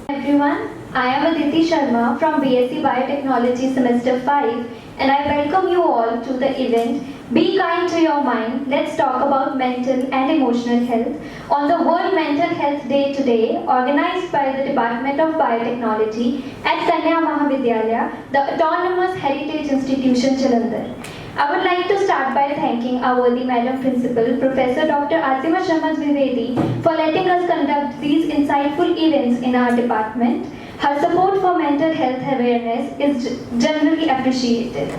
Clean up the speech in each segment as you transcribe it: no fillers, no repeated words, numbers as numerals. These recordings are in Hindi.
Everyone, I am Aditi Sharma from BSc Biotechnology Semester 5 and I welcome you all to the event Be Kind to Your Mind. Let's talk about mental and emotional health on the World Mental Health Day today, organized by the Department of Biotechnology at Kanya Mahavidyalaya, the Autonomous Heritage Institution, Jalandhar. I would like to start by thanking our worthy Madam Principal, Professor Dr. Azima Sharma Dwivedi, for letting us conduct these insightful events in our department. Her support for mental health awareness is generally appreciated.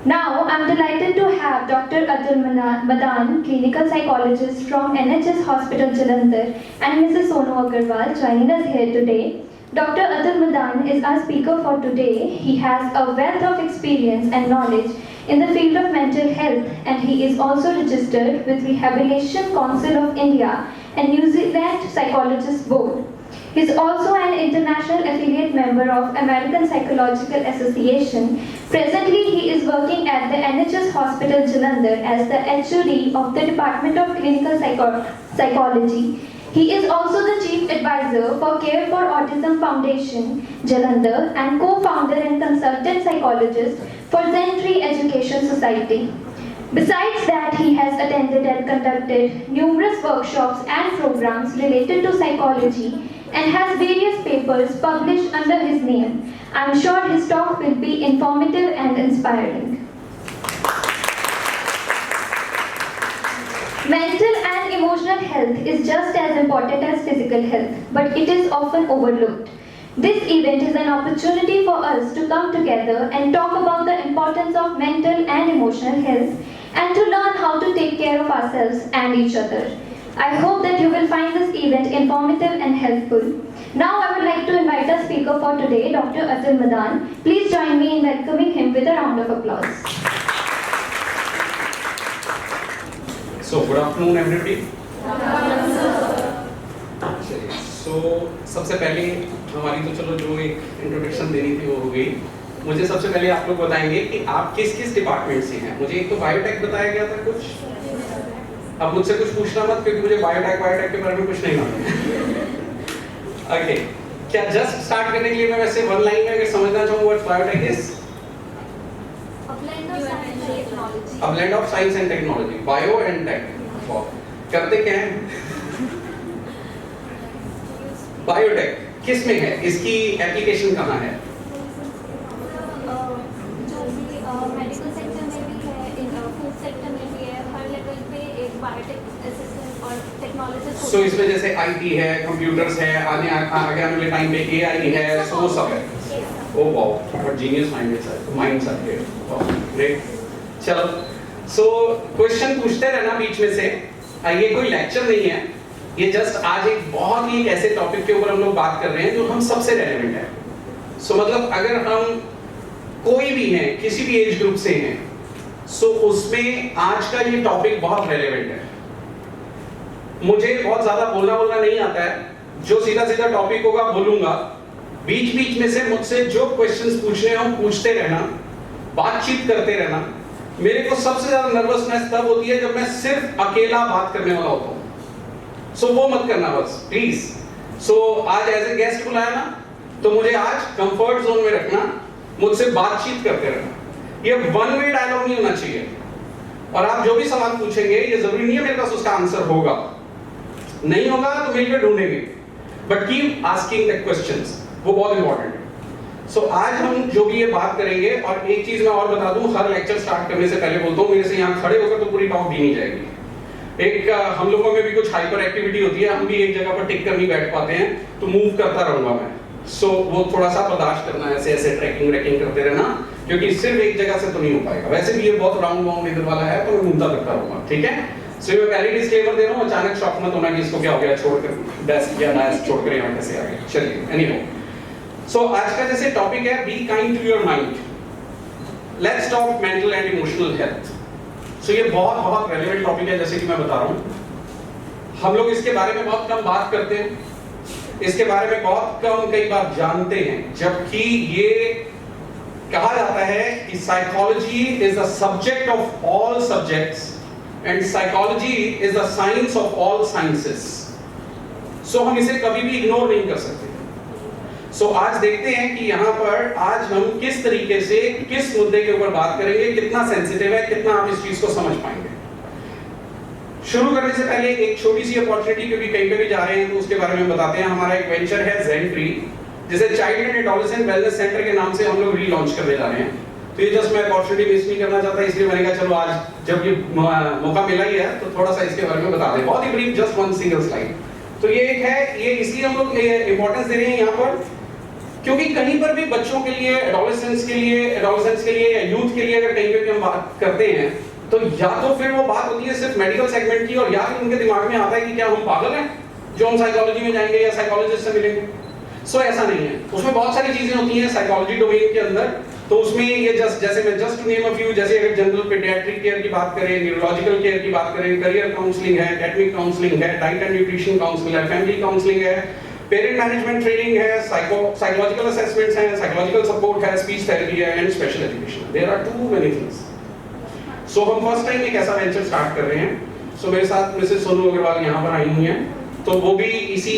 Now, I am delighted to have Dr. Atul Madan, clinical psychologist from NHS Hospital Jalandhar, and Mrs. Sonu Agarwal joining us here today. Dr. Atul Madan is our speaker for today. He has a wealth of experience and knowledge in the field of mental health, and he is also registered with Rehabilitation Council of India and New Zealand Psychologists Board. He is also an international affiliate member of American Psychological Association. Presently, he is working at the NHS Hospital Jalandhar as the HOD of the Department of Clinical Psychology. He is also the Chief Advisor for Care for Autism Foundation, Jalandhar, and co-founder and consultant psychologist for Zentree Education Society. Besides that, he has attended and conducted numerous workshops and programs related to psychology and has various papers published under his name. I am sure his talk will be informative and inspiring. Mental and emotional health is just as important as physical health, but it is often overlooked. This event is an opportunity for us to come together and talk about the importance of mental and emotional health and to learn how to take care of ourselves and each other. I hope that you will find this event informative and helpful. Now I would like to invite our speaker for today, Dr. Atul Madan. Please join me in welcoming him with a round of applause. So, good afternoon everybody. So, सबसे पहले हमारी तो चलो जो एक इंट्रोडक्शन देनी थी वो हो गई। मुझे सबसे पहले आप लोग बताएंगे कि आप किस किस डिपार्टमेंट से हैं। मुझे एक तो बायोटेक बताया गया था कुछ, अब मुझसे कुछ पूछना मत क्योंकि मुझे बायोटेक के बारे में कुछ नहीं मालूम। ओके, क्या जस्ट स्टार्ट करने के लिए मैं वैसे वन लाइन में अगर समझना चाहूँ what biotech is? A blend of science and technology, bio and tech. करते क्या हैं? बायोटेक किस में है? इसकी एप्लीकेशन कहाँ है? जो भी मेडिकल सेक्टर में भी है, फूड सेक्टर में भी है, हर लेवल पे एक बायोटेक असिस्टेंट और टेक्नोलॉजिस्ट। सो इसमें जैसे आईटी है, कंप्यूटर्स है, आगे वाले टाइम पे एआई है, सो वो सब है। Oh wow, what genius minds are here. Great. चलो, सो क्वेश्चन पूछते रहना बीच में से। ये कोई लेक्चर नहीं है, ये जस्ट आज एक बहुत ही ऐसे टॉपिक के ऊपर हम लोग बात कर रहे हैं जो हम सबसे रेलेवेंट है। सो मतलब अगर हम कोई भी हैं, किसी भी एज ग्रुप से हैं, सो उसमें आज का ये टॉपिक बहुत रेलेवेंट है। मुझे बहुत ज्यादा बोलना नहीं आता है, जो सीधा सीधा टॉपिक होगा बोलूंगा। बीच बीच में से मुझसे जो क्वेश्चंस पूछने हम पूछते रहना, बातचीत करते रहना। मेरे को सबसे ज्यादा नर्वसनेस तब होती है जब मैं सिर्फ अकेला बात करने वाला होता हूँ। सो वो मत करना बस प्लीज। सो आज एज ए गेस्ट बुलाया ना, तो मुझे आज कंफर्ट जोन में रखना, मुझसे बातचीत करते रहना। ये वन वे डायलॉग नहीं होना चाहिए। और आप जो भी सवाल पूछेंगे, ये जरूरी नहीं है मेरे पास उसका आंसर होगा, नहीं होगा तो मिलकर ढूंढेंगे, but keep asking the questions, वो बहुत इंपॉर्टेंट है। सो आज हम जो भी ये बात करेंगे, और एक चीज मैं और बता दूं, हर लेक्चर स्टार्ट करने से पहले बोलता हूं, मेरे से यहाँ खड़े होकर तो पूरी टॉक दी नहीं जाएगी। एक हम लोगों में भी कुछ हाइपर एक्टिविटी होती है, हम भी एक जगह पर टिक कर नहीं बैठ पाते हैं, तो मूव करता रहूंगा मैं। सो वो थोड़ा सा बर्दाश्त करना, ऐसे ऐसे ट्रैकिंग करते रहना, क्योंकि सिर्फ एक जगह से तो नहीं हो पाएगा। वैसे भी ये बहुत राउंड इधर वाला है, तो मैं घूमता करता रहूंगा, ठीक है। सो ये पहले डिस्क्लेमर दे रहा हूँ, अचानक शॉक मत होना कि इसको क्या हो गया, छोड़कर डेस्क या डेस्क छोड़कर यहाँ कैसे आ गया। चलिए, एनीवे, सो आज का जैसे टॉपिक है be kind to your mind, let's talk mental and emotional health. So ये बहुत रेलेवेंट टॉपिक है, जैसे कि मैं बता रहा हूँ। हम लोग इसके बारे में बहुत कम बात करते हैं, इसके बारे में बहुत कम कई बार जानते हैं, जबकि ये कहा जाता है कि psychology is the subject of all subjects and psychology is the science of all sciences. So हम इसे कभी भी इग्नोर नहीं कर सकते। सो आज देखते हैं कि यहाँ पर आज हम किस तरीके से किस मुद्दे के ऊपर बात करेंगे, कितना सेंसिटिव है, कितना आप इस चीज को समझ पाएंगे। शुरू करने से पहले एक छोटी सी अपॉर्चुनिटी, क्योंकि कहीं पे भी जा रहे हैं तो उसके बारे में बताते हैं। हमारा एक वेंचर है ज़ेनफ्री, जिसे child and adolescent wellness centre के नाम से हम लोग रीलॉन्च करने जा रहे हैं। तो ये जस्ट मैं अपॉर्चुनिटी मिस नहीं करना चाहता, इसलिए मैंने कहा चलो आज जब ये मौका मिला ही है तो थोड़ा सा इसके बारे में बता दें, बहुत ही brief, just one single slide. तो ये एक है, ये इसलिए हम लोग इंपॉर्टेंस दे रहे हैं यहाँ पर क्योंकि कहीं पर भी बच्चों के लिए, एडोलेसेंट्स के लिए या यूथ के लिए अगर कहीं पे भी हम बात करते हैं तो या तो फिर वो बात होती है सिर्फ मेडिकल सेगमेंट की, और या फिर उनके दिमाग में आता है कि क्या हम पागल हैं जो हम साइकोलॉजी में जाएंगे या साइकोलॉजिस्ट से मिलेंगे। सो ऐसा नहीं है, उसमें बहुत सारी चीजें होती हैं साइकोलॉजी डोमेन के अंदर। तो उसमें ये जैसे मैं just to name a few, जैसे अगर जनरल पीडियाट्रिक केयर की बात करें, न्यूरोलॉजिकल केयर की बात करें, करियर काउंसलिंग है, एकेडमिक काउंसलिंग है, डाइट एंड न्यूट्रिशन काउंसलिंग है, फैमिली काउंसलिंग है, पेरेंट मैनेजमेंट ट्रेनिंग है, साइकोलॉजिकल असेसमेंट्स हैं, साइकोलॉजिकल सपोर्ट है, स्पीच थेरेपी है and special education. There are too many things. So हम फर्स्ट टाइम एक ऐसा वेंचर स्टार्ट कर रहे हैं। सो मेरे साथ मिसेस सोनू अग्रवाल यहाँ पर आई हुई हैं, तो वो भी इसी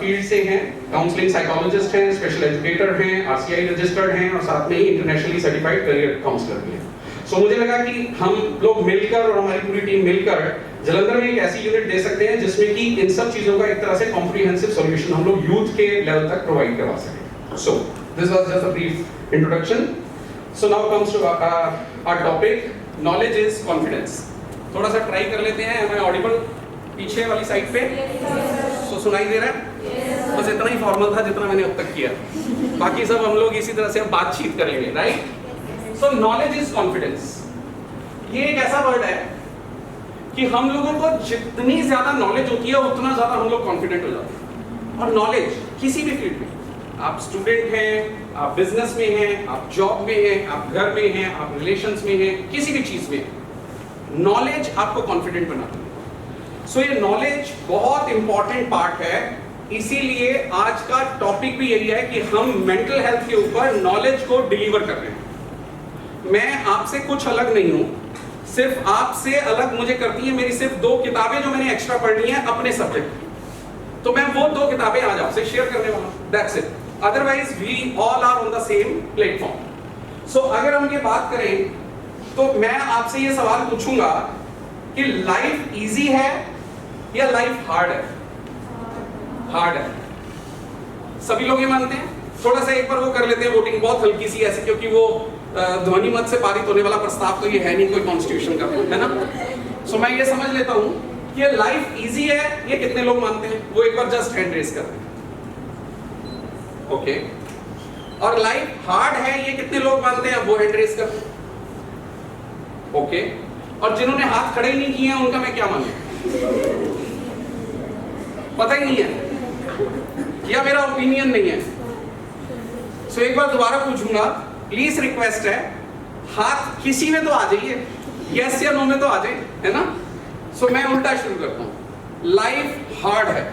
फील्ड से हैं, काउंसलिंग साइकोलॉजिस्ट हैं, स्पेशल एजुकेटर हैं, आरसीआई रजिस्टर्ड हैं और साथ में ही इंटरनेशनली सर्टिफाइड करियर काउंसलर भी हैं। सो मुझे लगा कि हम लोग मिलकर और हमारी पूरी टीम मिलकर जलंधर में एक ऐसी यूनिट दे सकते हैं जिसमें कि इन सब चीजों का एक तरह से कॉम्प्रिहेंसिव सॉल्यूशन हम लोग यूथ के लेवल तक प्रोवाइड करवा सकें। So this was just a brief introduction. So now comes to our topic, knowledge is confidence. थोड़ा सा ट्राई कर लेते हैं, मैं ऑडिबल पीछे वाली साइड पे? सो सुनाई दे रहा है? बस इतना ही फॉर्मल था जितना मैंने अब तक किया, बाकी सब हम लोग इसी तरह से बातचीत करेंगे, right? So knowledge is confidence, ये एक ऐसा वर्ड है कि हम लोगों को जितनी ज्यादा नॉलेज होती है उतना ज्यादा हम लोग कॉन्फिडेंट हो जाते हैं। और नॉलेज किसी भी फील्ड में, आप स्टूडेंट हैं, आप बिजनेस में हैं, आप जॉब में हैं, आप घर में हैं, आप रिलेशंस में हैं, किसी भी चीज में नॉलेज आपको कॉन्फिडेंट बनाती है। सो ये नॉलेज बहुत इंपॉर्टेंट पार्ट है, इसीलिए आज का टॉपिक भी यही है कि हम मेंटल हेल्थ के ऊपर नॉलेज को डिलीवर कर रहे हैं। मैं आपसे कुछ अलग नहीं हूं, सिर्फ आपसे अलग मुझे करती है मेरी सिर्फ 2 किताबें जो मैंने एक्स्ट्रा पढ़नी है अपने सब्जेक्ट की, तो मैं वो 2 किताबें आज आपसे शेयर करने वाला हूं, that's it. Otherwise we all are on the same platform. So अगर हम ये बात करें तो मैं आपसे ये सवाल पूछूंगा कि लाइफ इजी है या लाइफ हार्ड है? हार्ड है, सभी लोग ये मानते हैं। थोड़ा सा एक बार वो कर लेते हैं वोटिंग, बहुत हल्की सी ऐसे, क्योंकि वो ध्वनि मत से पारित होने वाला प्रस्ताव तो ये है नहीं कोई कॉन्स्टिट्यूशन का, है ना? सो मैं ये समझ लेता हूं कि लाइफ इजी है, ये कितने लोग मानते हैं? वो एक बार जस्ट हैंड रेज कर दें। ओके। और लाइफ हार्ड है, ये कितने लोग मानते हैं? वो हैंड रेज कर दें। ओके। और जिन्होंने हाथ खड़े ही नहीं किए हैं उनका मैं क्या मानूं? पता ही नहीं है या मेरा ओपिनियन नहीं है। सो एक बार दोबारा पूछूंगा, प्लीज रिक्वेस्ट है, हाथ किसी में तो आ जाइए, यस या नो में तो आ जाए, है ना? सो मैं उल्टा शुरू करता हूं, लाइफ हार्ड है।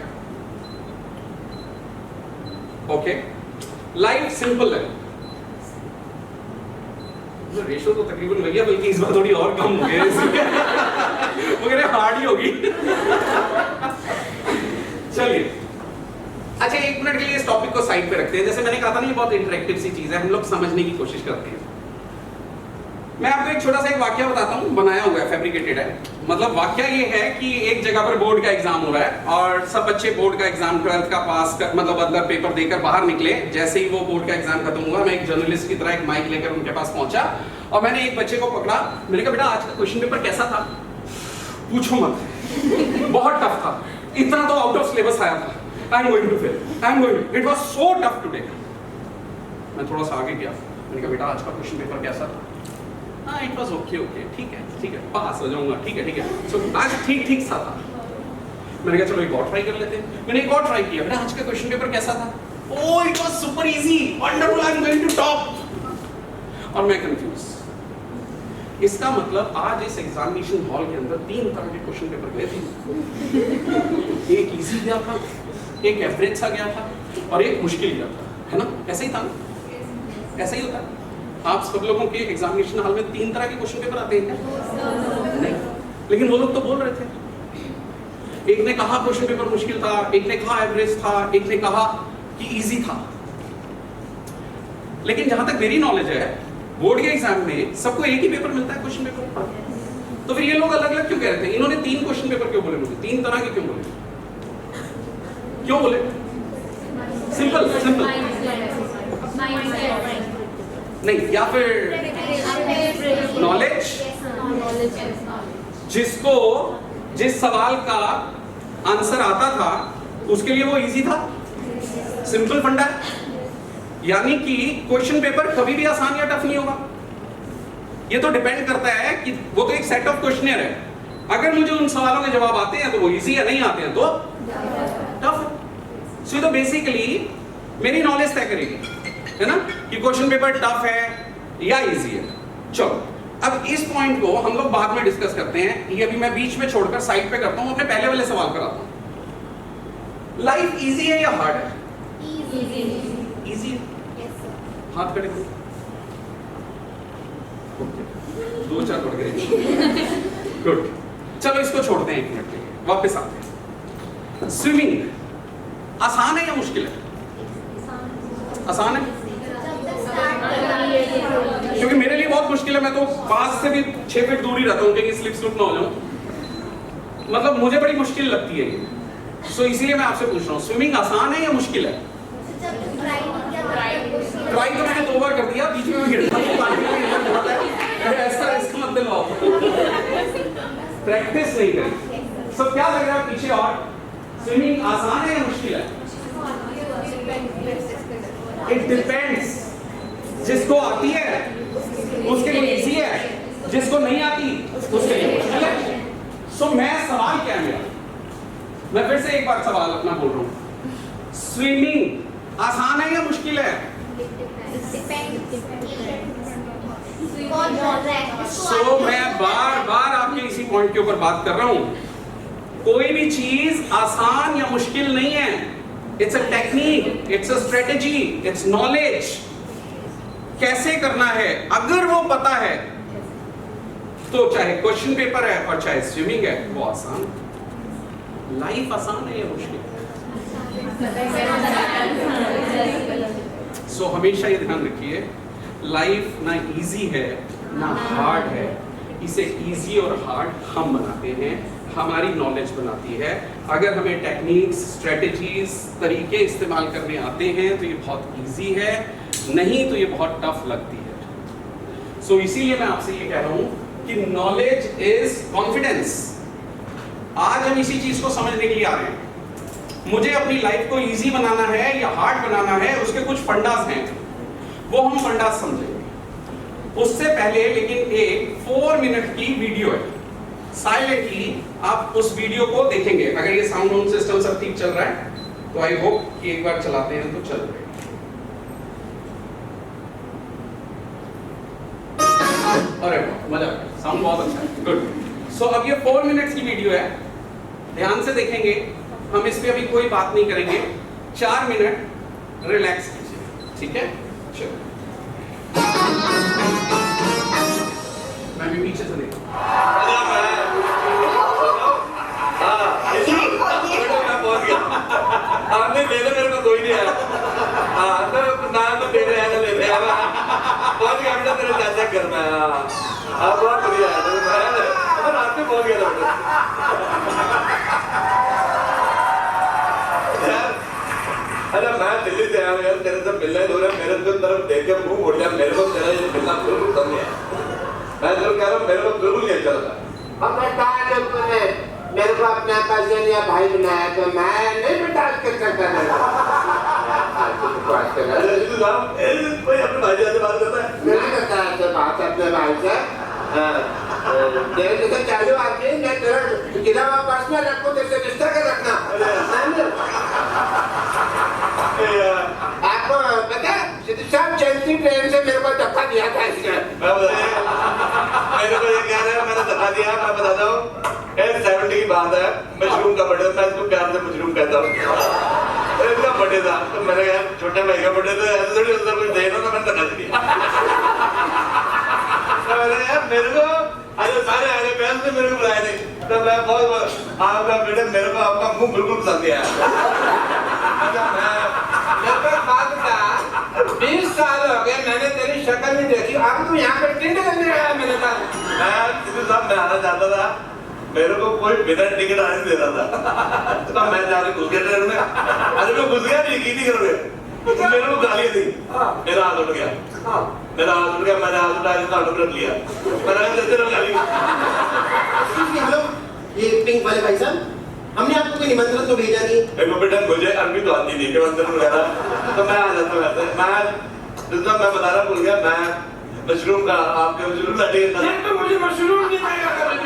ओके। लाइफ सिंपल है। रेशो तो तकरीबन वही है, बल्कि इस बार थोड़ी और कम हो गई मगर हार्ड ही होगी। चलिए, अच्छा 1 मिनट के लिए इस टॉपिक को साइड पे रखते हैं। जैसे मैंने कहा था ना, ये बहुत इंटरेक्टिव सी चीज है, हम लोग समझने की कोशिश करते हैं। मैं आपको एक छोटा सा एक वाकया बताता हूँ, बनाया हुआ है, फैब्रिकेटेड है। मतलब वाकया ये है कि एक जगह पर बोर्ड का एग्जाम हो रहा है और सब बच्चे बोर्ड का एग्जाम 12th का पास कर, मतलब अंदर पेपर देकर बाहर निकले। जैसे ही वो बोर्ड का एग्जाम खत्म हुआ, मैं एक जर्नलिस्ट की तरह एक माइक लेकर उनके पास पहुंचा और मैंने एक बच्चे को पकड़ा। मैंने कहा, बेटा आज का क्वेश्चन पेपर कैसा था? पूछो मत, बहुत टफ था, इतना तो आउट ऑफ सिलेबस आया था। I am going to fail, I am going, it was so tough today. मैं थोड़ा सा आगे गया, मैंने कहा, बेटा आज का क्वेश्चन पेपर कैसा था? हाँ, इट वाज ओके ओके, ठीक है, पास हो जाऊंगा, ठीक है। सो आज ठीक सा था। मैंने कहा चलो एक और ट्राई कर लेते हैं। मैंने एक और ट्राई किया, बेटा आज का क्वेश्चन पेपर कैसा था? Oh, it was super easy, wonderful, I am going to top. और मैं कंफ्यूज। इसका मतलब आज इस एग्जामिनेशन हॉल के अंदर 3 तरह के क्वेश्चन पेपर गए थे। एक इजी गया था, एक एवरेज सा गया था और एक मुश्किल गया था, है ना? ऐसा ही था ना? ऐसा ही होता है। आप सब लोगों के एग्जामिनेशन हॉल में 3 तरह के क्वेश्चन पेपर आते हैं क्या? नहीं, लेकिन वो लोग तो बोल रहे थे। एक ने कहा क्वेश्चन पेपर मुश्किल था, एक ने कहा एवरेज था, एक ने कहा कि इजी था। लेकिन जहां तक मेरी नॉलेज है, बोर्ड के एग्जाम में सबको एक ही पेपर मिलता है, क्वेश्चन पेपर। तो फिर ये लोग अलग अलग क्यों कह रहे थे? इन्होंने 3 क्वेश्चन पेपर क्यों बोले मुझे? 3 तरह के क्यों बोले? क्यों बोले? सिंपल सिंपल नहीं, या फिर नॉलेज, जिसको जिस सवाल का आंसर आता था उसके लिए वो इजी था, सिंपल फंडा है। यानी कि क्वेश्चन पेपर कभी भी आसान या टफ नहीं होगा। ये तो डिपेंड करता है कि वो तो एक सेट ऑफ क्वेश्चनर है। अगर मुझे उन सवालों के जवाब आते हैं तो वो इजी है, नहीं आते हैं तो टफ है। सो तो बेसिकली मेरी नॉलेज तय करेगी, है ना, कि क्वेश्चन पेपर टफ है या इजी है। चलो, अब इस पॉइंट को हम लोग बाद में डिस्कस करते हैं। ये अभी मैं बीच में छोड़कर साइड पे करता हूं, अपने पहले वाले सवाल पर आता हूं। लाइफ इजी है या हार्ड है? इजी। हाथ खड़े करो। 2-4 पड़ गए। गुड। चलो इसको छोड़ते हैं 1 मिनट के लिए, वापस आते हैं। स्विमिंग आसान है या मुश्किल है? आसान है, क्योंकि मेरे लिए बहुत मुश्किल है। मैं तो 5 से भी 6 फीट दूर ही रहता हूँ कहीं स्लिप स्लिप ना हो जाऊं। मतलब मुझे बड़ी मुश्किल लगती है ये। सो इसीलिए मैं आपसे पूछ रहा हूँ, स्विमिंग आसान है या मुश्किल है? ट्राई तो मैंने 2 बार कर दिया, बीच में मैं गिर गया। ऐसा इसका मत दिलवाओ, प्रैक्टिस नहीं करी। सब क्या लग रहा है पीछे? और स्विमिंग आसान है या मुश्किल है? It depends. जिसको आती है उसके लिए इजी है, जिसको नहीं आती उसके लिए मुश्किल है। सो मैं सवाल क्या है मेरा? मैं फिर से एक बार सवाल अपना बोल रहा हूं, स्विमिंग आसान है या मुश्किल है? सो मैं बार बार आपके इसी पॉइंट के ऊपर बात कर रहा हूं, कोई भी चीज आसान या मुश्किल नहीं है। It's a technique, it's a strategy, it's knowledge. कैसे करना है अगर वो पता है तो चाहे क्वेश्चन पेपर है और चाहे स्विमिंग है वो आसान। लाइफ आसान है या मुश्किल? सो हमेशा ये ध्यान रखिए, लाइफ ना इजी है ना हार्ड है। इसे इजी और हार्ड हम बनाते हैं, हमारी नॉलेज बनाती है। अगर हमें टेक्निक्स, स्ट्रेटजीज, तरीके इस्तेमाल करने आते हैं तो ये बहुत इजी है, नहीं तो ये बहुत टफ लगती है। सो इसीलिए मैं आपसे ये कह रहा हूं कि नॉलेज इज कॉन्फिडेंस। आज हम इसी चीज को समझने के लिए आ रहे हैं। मुझे अपनी लाइफ को इजी बनाना है या हार्ड बनाना है, उसके कुछ फंडास हैं, वो हम फंडास समझेंगे। उससे पहले लेकिन एक 4 मिनट की वीडियो है, साइलेंटली आप उस वीडियो को देखेंगे। अगर ये साउंड सिस्टम सब ठीक चल रहा है तो आई होप कि एक बार चलाते हैं तो चल रहे। अरे मजा आ गया, साउंड बहुत अच्छा है, गुड। सो अब ये 4 मिनट्स की वीडियो है, ध्यान से देखेंगे। हम इस पे अभी कोई बात नहीं करेंगे, 4 मिनट रिलैक्स कीजिए, ठीक है? चलो, मैं भी पीछे से देखता हूं। आपने दे दो, मेरे को कोई नहीं आया। हाँ तो ना तो दे रहे हैं ना ले रहे हैं। बहुत गया बेटा, तेरे चाचा घर में। हाँ बहुत बढ़िया है, तो रात में पहुंच गया था बेटा। अरे मैं दिल्ली से आया हूँ यार, तेरे से मिलने दूर है, मेरे को तरफ देख के मुंह मुड़ गया। मेरे को तेरा ये मिलना बिल्कुल पसंद नहीं है। मैं जरूर कह रहा हूँ, मेरे को बिल्कुल नहीं अच्छा लगा। अब बेटा जब तूने मेरे को अपना पर्सन या भाई बनाया तो मैं नहीं बेटा कर सकता था। अरे तू नाम कोई अपने भाई से बात करता है? नहीं करता है बात अपने भाई से। तेरे जैसे चालू आदमी मैं तेरा किधर पर्सनल रखूँ, तेरे रिश्ता कर रखना। आपको पता सब चलती ट्रेन से मेरे को धक्का दिया था इसने। मेरे को ये कह रहा है मैंने धक्का दिया। मैं बताता हूँ 70 की बात है, मशरूम का बर्थडे, मैं इसको प्यार से मशरूम कहता हूँ। इसका बर्थडे था तो मैंने यार छोटे भाई का बर्थडे था ऐसे थोड़ी अंदर कुछ देना था, मैंने धक्का दे दिया। तो मैंने यार मेरे को अरे सारे आए बहन ने मेरे को बुलाया नहीं, तो मैं बहुत आपका बेटे मेरे को आपका मुंह बिल्कुल पसंद नहीं आया। मेरे को एक बात बता, 20 साल हो गए मैंने तेरी शक्ल नहीं देखी, अब तू यहाँ पे टिंड करने आया मेरे साथ। मैं किसी साहब मैं आना चाहता था, मेरे को कोई बिना टिकट आने दे रहा था, तो मैं जाके घुस गया ट्रेन में। अरे मैं घुस गया नहीं, की करोगे, मेरे को गाली दी, मेरा हाथ उठ गया, मेरा हाथ उठ गया, मैंने हाथ उठाया इसका ऑटो रख लिया, मैंने कहा देते रहो गाली। हेलो, ये पिंक वाले भाई साहब, हमने आपको कोई निमंत्रण तो भेजा नहीं। मेरे को बेटा मुझे अरबी तो आती नहीं, निमंत्रण वगैरह, तो मैं आ जाता वैसे। मैं बता रहा भूल गया, मैं मशरूम का आपके मशरूम लाटे नहीं तो मुझे मशरूम नहीं देगा कभी,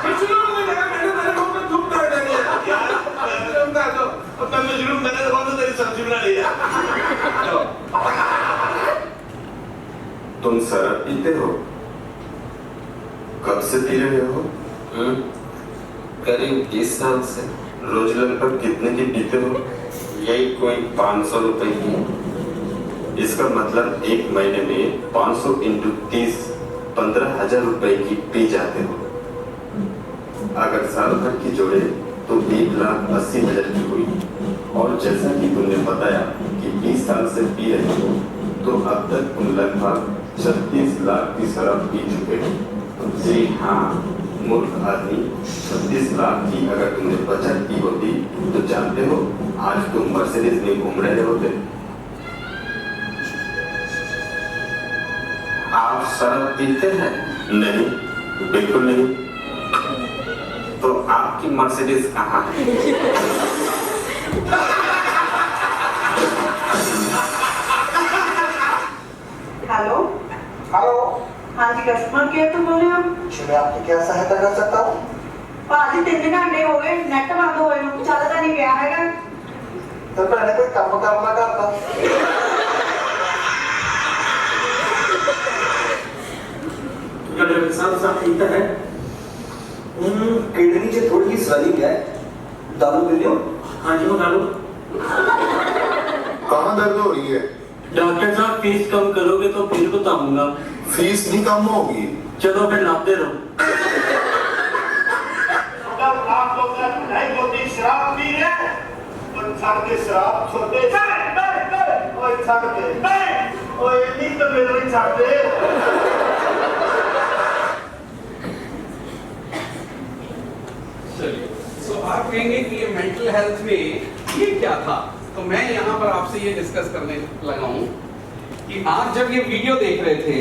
मशरूम नहीं देगा, मैंने तेरे मुंह पे थूक कर देनी है यार, मशरूम का तो अब मैं मशरूम मैंने तो कौन सा तेरी सब्जी बना ली है। तुम शराब पीते हो? कब से पी रहे हो? करीब 20 साल से। रोज लगभग कितने की पीते हो? यही कोई 500 रुपए की। इसका मतलब एक महीने में 500 इंटू 30 15,000 रुपए की पी जाते हो। अगर साल भर की जोड़े तो 1,80,000 की हुई। और जैसा कि तुमने बताया कि 20 साल से पी रहे हो, तो अब तक तुम लगभग 36 लाख की शराब पी चुके हो। जी हाँ, मूर्ख आदमी, 36 लाख की अगर तुमने बचत की होती तो जानते हो आज तुम मर्सिडीज में घूम रहे होते। आप शराब पीते हैं? नहीं, बिल्कुल नहीं। तो आपकी मर्सिडीज कहाँ है? हेलो हेलो, हाँ जी, कस्टमर केयर तो बोल रहे हो? मैं आपकी क्या सहायता कर सकता हूँ? भाजी 3 घंटे हो गए, नेट बंद हो गए, चलता नहीं गया है। तो मैंने कोई काम ना करता। साफ पीता है, किडनी से थोड़ी सी स्वेलिंग है, दारू पी लो। हाँ जी, वो दारू। कहाँ दर्द हो रही है? डॉक्टर साहब फीस कम करोगे तो फिर बताऊंगा। फीस नहीं कम होगी। चलो फिर लाते रहो। शराब पी रहे और छाड़ के शराब छोड़ते और छाड़ के नहीं तो मेरे नहीं छाड़ते। चलिए, सो आप कहेंगे कि ये मेंटल हेल्थ में ये क्या था, तो मैं यहाँ पर आपसे ये डिस्कस करने लगा हूँ कि आप जब ये वीडियो देख रहे थे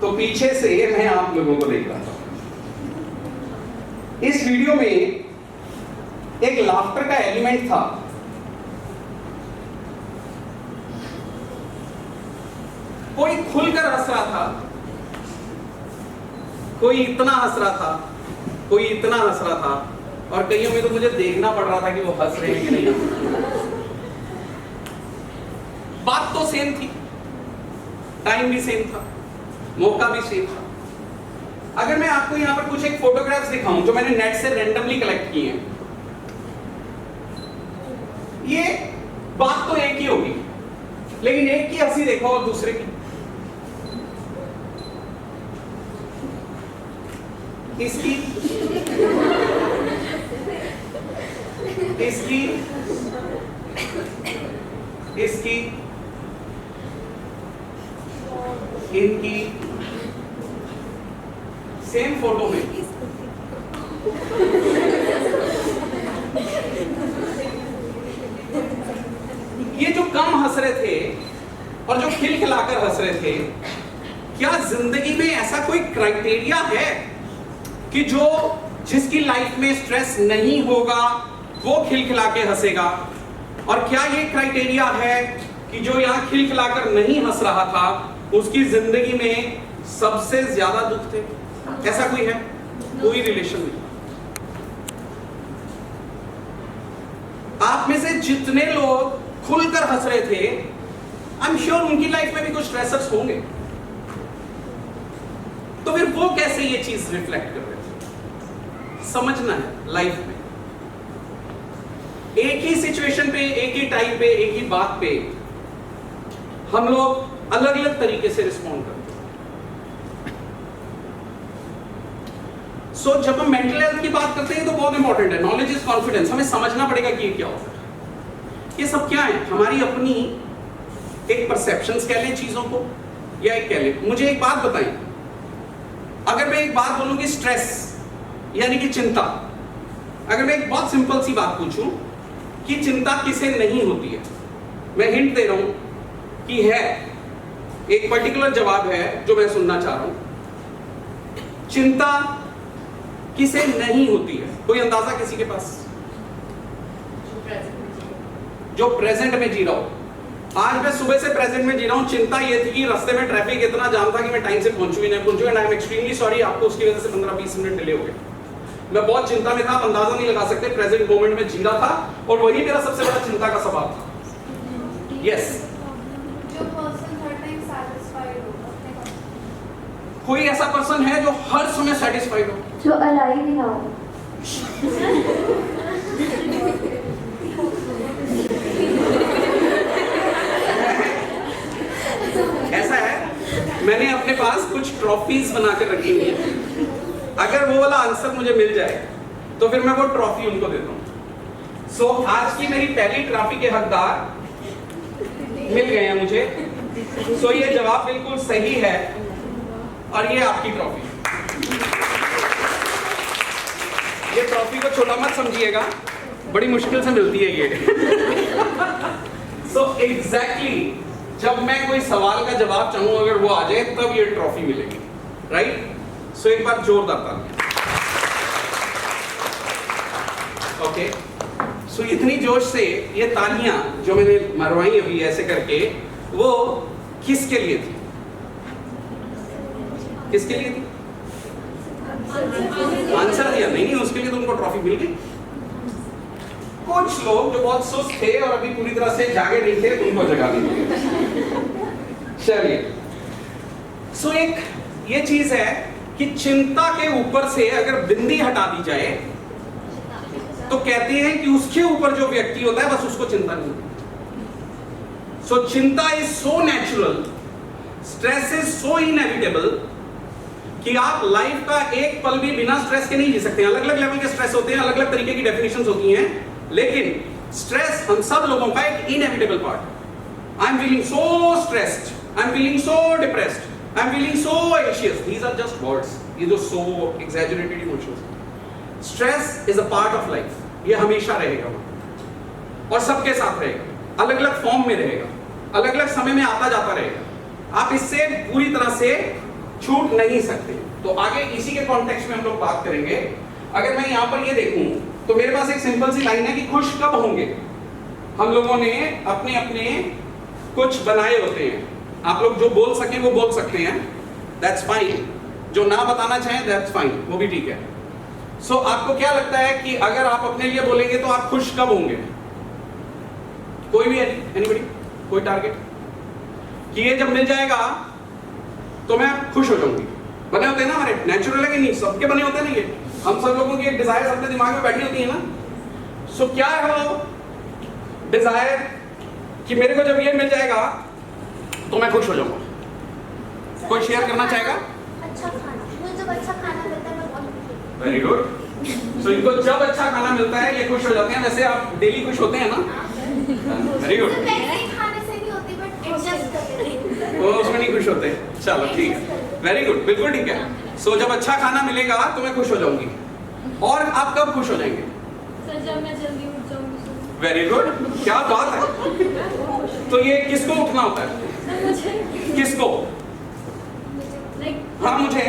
तो पीछे से मैं आप लोगों को देख रहा था। इस वीडियो में एक लाफ्टर का एलिमेंट था। कोई खुलकर हंस रहा था, कोई इतना हंस रहा था, कोई इतना हंस रहा था, और कईयों में तो मुझे देखना पड़ रहा था कि वो हंस रहे हैं कि नहीं। बात तो सेम थी, टाइम भी सेम था, मौका भी सेम था। अगर मैं आपको यहां पर कुछ एक फोटोग्राफ्स दिखाऊं जो मैंने नेट से रैंडमली कलेक्ट किए हैं, ये बात तो एक ही होगी, लेकिन एक की हंसी देखो और दूसरे की। इसकी इसकी इसकी इनकी सेम फोटो में ये जो कम हंस रहे थे और जो खिलखिलाकर हंस रहे थे, क्या जिंदगी में ऐसा कोई क्राइटेरिया है कि जो जिसकी लाइफ में स्ट्रेस नहीं होगा वो खिलखिला के हंसेगा, और क्या ये क्राइटेरिया है कि जो यहाँ खिलखिलाकर नहीं हंस रहा था उसकी जिंदगी में सबसे ज्यादा दुख थे? ऐसा कोई है? कोई रिलेशन नहीं। आप में से जितने लोग खुलकर हंस रहे थे, आई एम श्योर उनकी लाइफ में भी कुछ स्ट्रेसर्स होंगे। तो फिर वो कैसे ये चीज रिफ्लेक्ट कर रहे थे? समझना है लाइफ में एक ही सिचुएशन पे, एक ही टाइम पे, एक ही बात पे हम लोग अलग अलग तरीके से रिस्पॉन्ड करते हैं। सो जब हम मेंटल हेल्थ की बात करते हैं तो बहुत इंपॉर्टेंट है, नॉलेज इज कॉन्फिडेंस। हमें समझना पड़ेगा कि ये क्या होता है। ये सब क्या है? हमारी अपनी एक परसेप्शंस कह लें चीजों को, या एक कह लें। मुझे एक बात बताएं, अगर मैं एक बात बोलूं कि स्ट्रेस यानी कि चिंता, अगर मैं एक बहुत सिंपल सी बात पूछूं कि चिंता किसे नहीं होती है, मैं हिंट दे रहा हूं कि है, एक पर्टिकुलर जवाब है जो मैं सुनना चाह रहा हूं। चिंता किसे नहीं होती है? कोई अंदाजा किसी के पास? जो प्रेजेंट में जी रहा हो। आज मैं सुबह से प्रेजेंट में जी रहा हूं। चिंता ये थी कि रास्ते में ट्रैफिक इतना जाम था कि मैं टाइम से पहुंचू ही नहीं पहुंचू, and I am extremely sorry, आपको उसकी वजह से 15-20 मिनट डिले हो गए। मैं बहुत चिंता में था, आप अंदाजा नहीं लगा सकते, प्रेजेंट मोमेंट में जी रहा था, और वही मेरा सबसे बड़ा चिंता का सबब था। यस, जो पर्सन हर टाइम सैटिस्फाइड हो। कोई ऐसा पर्सन है जो हर समय सेटिस्फाइड हो? जो अलाइव ही ना हो। ऐसा है, मैंने अपने पास कुछ ट्रॉफीज बना कर रखी हुई है। अगर वो वाला आंसर मुझे मिल जाए तो फिर मैं वो ट्रॉफी उनको देता हूँ। सो आज की मेरी पहली ट्रॉफी के हकदार मिल गए हैं मुझे। सो ये जवाब बिल्कुल सही है और ये आपकी ट्रॉफी। ये ट्रॉफी को छोटा मत समझिएगा, बड़ी मुश्किल से मिलती है ये। सो एग्जैक्टली जब मैं कोई सवाल का जवाब चाहूं, अगर वो आ जाए तब ये ट्रॉफी मिलेगी, राइट? सो एक बार जोरदार ताली। ओके, सो इतनी जोश से ये तालियां जो मैंने मरवाई अभी ऐसे करके, वो किसके लिए थी? किसके लिए थी? आंसर दिया नहीं, उसके लिए तो उनको ट्रॉफी मिल गई। कुछ लोग जो बहुत सुस्त थे और अभी पूरी तरह से जागे नहीं थे, उनको जगा दिया। चलिए, सो एक ये चीज है कि चिंता के ऊपर से अगर बिंदी हटा दी जाए तो कहते हैं कि उसके ऊपर जो व्यक्ति होता है बस उसको चिंता नहीं होती। सो चिंता is so natural, stress is so inevitable कि आप लाइफ का एक पल भी बिना स्ट्रेस के नहीं जी सकते। अलग अलग लेवल के स्ट्रेस होते हैं, अलग अलग तरीके की डेफिनेशंस होती हैं, लेकिन स्ट्रेस हम सब लोगों का एक inevitable part. I am feeling so stressed, I am feeling so depressed, I am feeling so anxious, these are just words, ये जो so exaggerated emotions. Stress is a part of life, ये हमेशा रहेगा और सबके साथ रहेगा, अलग अलग फॉर्म में रहेगा, अलग अलग समय में आता जाता रहेगा। आप इससे पूरी तरह से छूट नहीं सकते। तो आगे इसी के कॉन्टेक्स्ट में हम लोग बात करेंगे। अगर मैं यहाँ पर ये देखूं तो मेरे पास एक सिंपल सी लाइन है कि खुश कब होंगे। हम लोगों ने अपने अपने कुछ बनाए होते हैं, आप लोग जो बोल सकें वो बोल सकते हैं, दैट्स फाइन। जो ना बताना चाहें दैट्स फाइन, वो भी ठीक है। सो आपको क्या लगता है कि अगर आप अपने लिए बोलेंगे तो आप खुश कब होंगे? कोई भी एनीबॉडी, कोई टारगेट कि ये जब मिल जाएगा तो मैं खुश हो जाऊंगी। बने होते हैं ना हमारे, नेचुरल है कि नहीं? सबके बने होते हैं ना ये, हम सब लोगों की एक डिजायर अपने दिमाग में बैठी होती है ना। सो क्या है वो डिजायर कि मेरे को जब ये मिल जाएगा तो मैं खुश हो जाऊंगा। कोई शेयर करना चाहेगा? अच्छा खाना, मुझे जब अच्छा खाना मिलता है मैं बहुत वेरी गुड। सो इनको जब अच्छा खाना मिलता है ये खुश हो जाते हैं। वैसे आप डेली खुश होते हैं ना? Very good. खाने से नहीं होती, बट एडजस्ट करके वो उसमें नहीं खुश होते। चलो ठीक है, वेरी गुड, बिल्कुल ठीक है। सो जब अच्छा खाना मिलेगा तो मैं खुश हो जाऊंगी। और आप कब खुश हो जाएंगे? सर जब मैं जल्दी उठ जाऊंगी। वेरी गुड, क्या बात है। तो ये किसको उठना होता है? मुझे किसको? हाँ मुझे।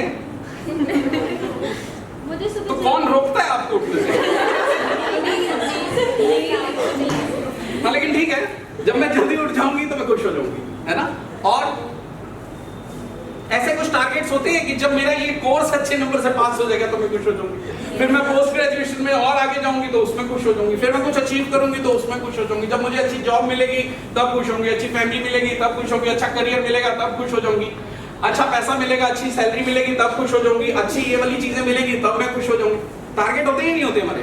मुझे तो कौन रोकता है आपको उठने से? हाँ लेकिन ठीक है, जब मैं जल्दी उठ जाऊंगी तो मैं खुश हो जाऊंगी, है ना? और ऐसे कुछ टारगेट्स होते हैं कि जब मेरा ये कोर्स अच्छे नंबर से पास हो जाएगा तो मैं खुश हो जाऊंगी, फिर मैं पोस्ट ग्रेजुएशन में और आगे जाऊंगी तो उसमें खुश हो जाऊंगी, फिर मैं कुछ अचीव करूंगी तो उसमें खुश हो जाऊंगी, जब मुझे अच्छी जॉब मिलेगी तब खुश होंगी, अच्छी फैमिली मिलेगी तब खुश होंगी, अच्छा करियर मिलेगा तब खुश हो जाऊंगी, अच्छा पैसा मिलेगा, अच्छी सैलरी मिलेगी तब खुश हो जाऊंगी, अच्छी ये वाली चीजें मिलेगी तब मैं खुश हो जाऊंगी। टारगेट होते ही नहीं होते हमारे?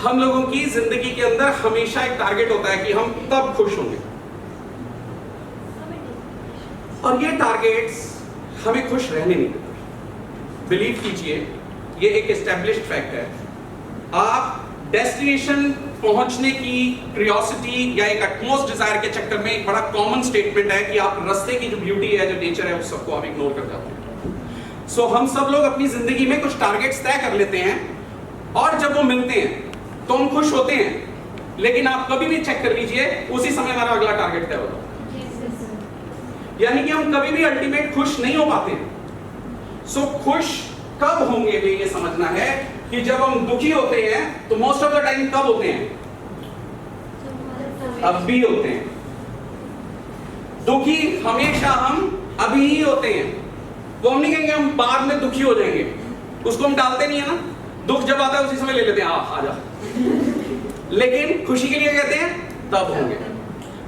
हम लोगों की जिंदगी के अंदर हमेशा एक टारगेट होता है कि हम तब खुश होंगे, और ये टारगेट्स हमें खुश रहने नहीं देते। बिलीव कीजिए, ये एक एस्टेब्लिश्ड फैक्ट है। आप डेस्टिनेशन पहुंचने की क्यूरियोसिटी या एक अटमोस्ट डिजायर के चक्कर में एक बड़ा कॉमन स्टेटमेंट है कि आप रास्ते की जो ब्यूटी है, जो नेचर है, उस सबको आप इग्नोर कर जाते हैं। सो हम सब लोग अपनी जिंदगी में कुछ टारगेट्स तय कर लेते हैं, और जब वो मिलते हैं तो हम खुश होते हैं, लेकिन आप कभी भी चेक कर लीजिए उसी समय हमारा अगला टारगेट तय होता है। यानी कि हम कभी भी अल्टीमेट खुश नहीं हो पाते। सो खुश कब होंगे ये समझना है कि जब हम दुखी होते हैं तो मोस्ट ऑफ द टाइम कब होते हैं? अभी होते हैं। दुखी हमेशा हम अभी ही होते हैं। वो हम नहीं कहेंगे हम बाद में दुखी हो जाएंगे, उसको हम डालते नहीं है ना। दुख जब आता है उसी समय ले लेते हैं, आ जा। लेकिन खुशी के लिए कहते हैं तब होंगे।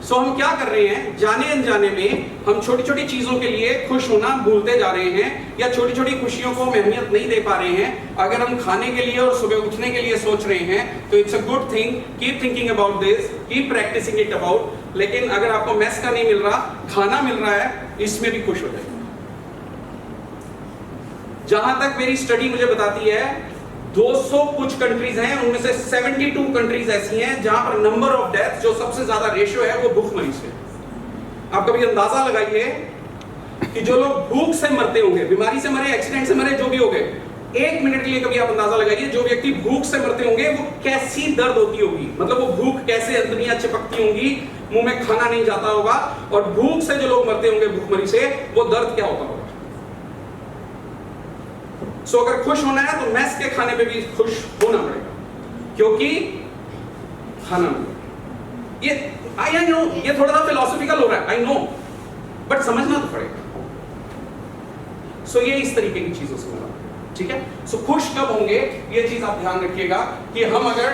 सो हम क्या कर रहे हैं, जाने अनजाने में हम छोटी छोटी चीजों के लिए खुश होना भूलते जा रहे हैं, या छोटी छोटी खुशियों को हम अहमियत नहीं दे पा रहे हैं। अगर हम खाने के लिए और सुबह उठने के लिए सोच रहे हैं तो it's a good thing, keep thinking about this, keep practicing it about. लेकिन अगर आपको मेस का नहीं मिल रहा, खाना मिल रहा है, इसमें भी खुश हो जाए। जहां तक मेरी स्टडी मुझे बताती है 200 कुछ कंट्रीज हैं, उनमें से 72 कंट्रीज ऐसी हैं जहां पर नंबर ऑफ डेथ, जो सबसे ज्यादा रेशियो है, वो भूखमरी से। आप कभी अंदाजा लगाइए कि जो लोग भूख से मरते होंगे, बीमारी से मरे, एक्सीडेंट से मरे, जो भी हो गए, 1 मिनट के लिए कभी आप अंदाजा लगाइए जो व्यक्ति भूख से मरते होंगे वो कैसी दर्द होती होगी। मतलब वो भूख कैसे अंदरियां चिपकती होंगी, मुंह में खाना नहीं जाता होगा, और भूख से जो लोग मरते होंगे भूखमरी से, वो दर्द क्या होता होगा। सो अगर खुश होना है तो मेस के खाने पे भी खुश होना पड़ेगा, क्योंकि खाना ये आई नो ये थोड़ा सा फिलोसॉफिकल हो रहा है, आई नो, बट समझना तो पड़ेगा। सो ये इस तरीके की चीजों से होगा, ठीक है। सो खुश कब होंगे ये चीज आप ध्यान रखिएगा कि हम अगर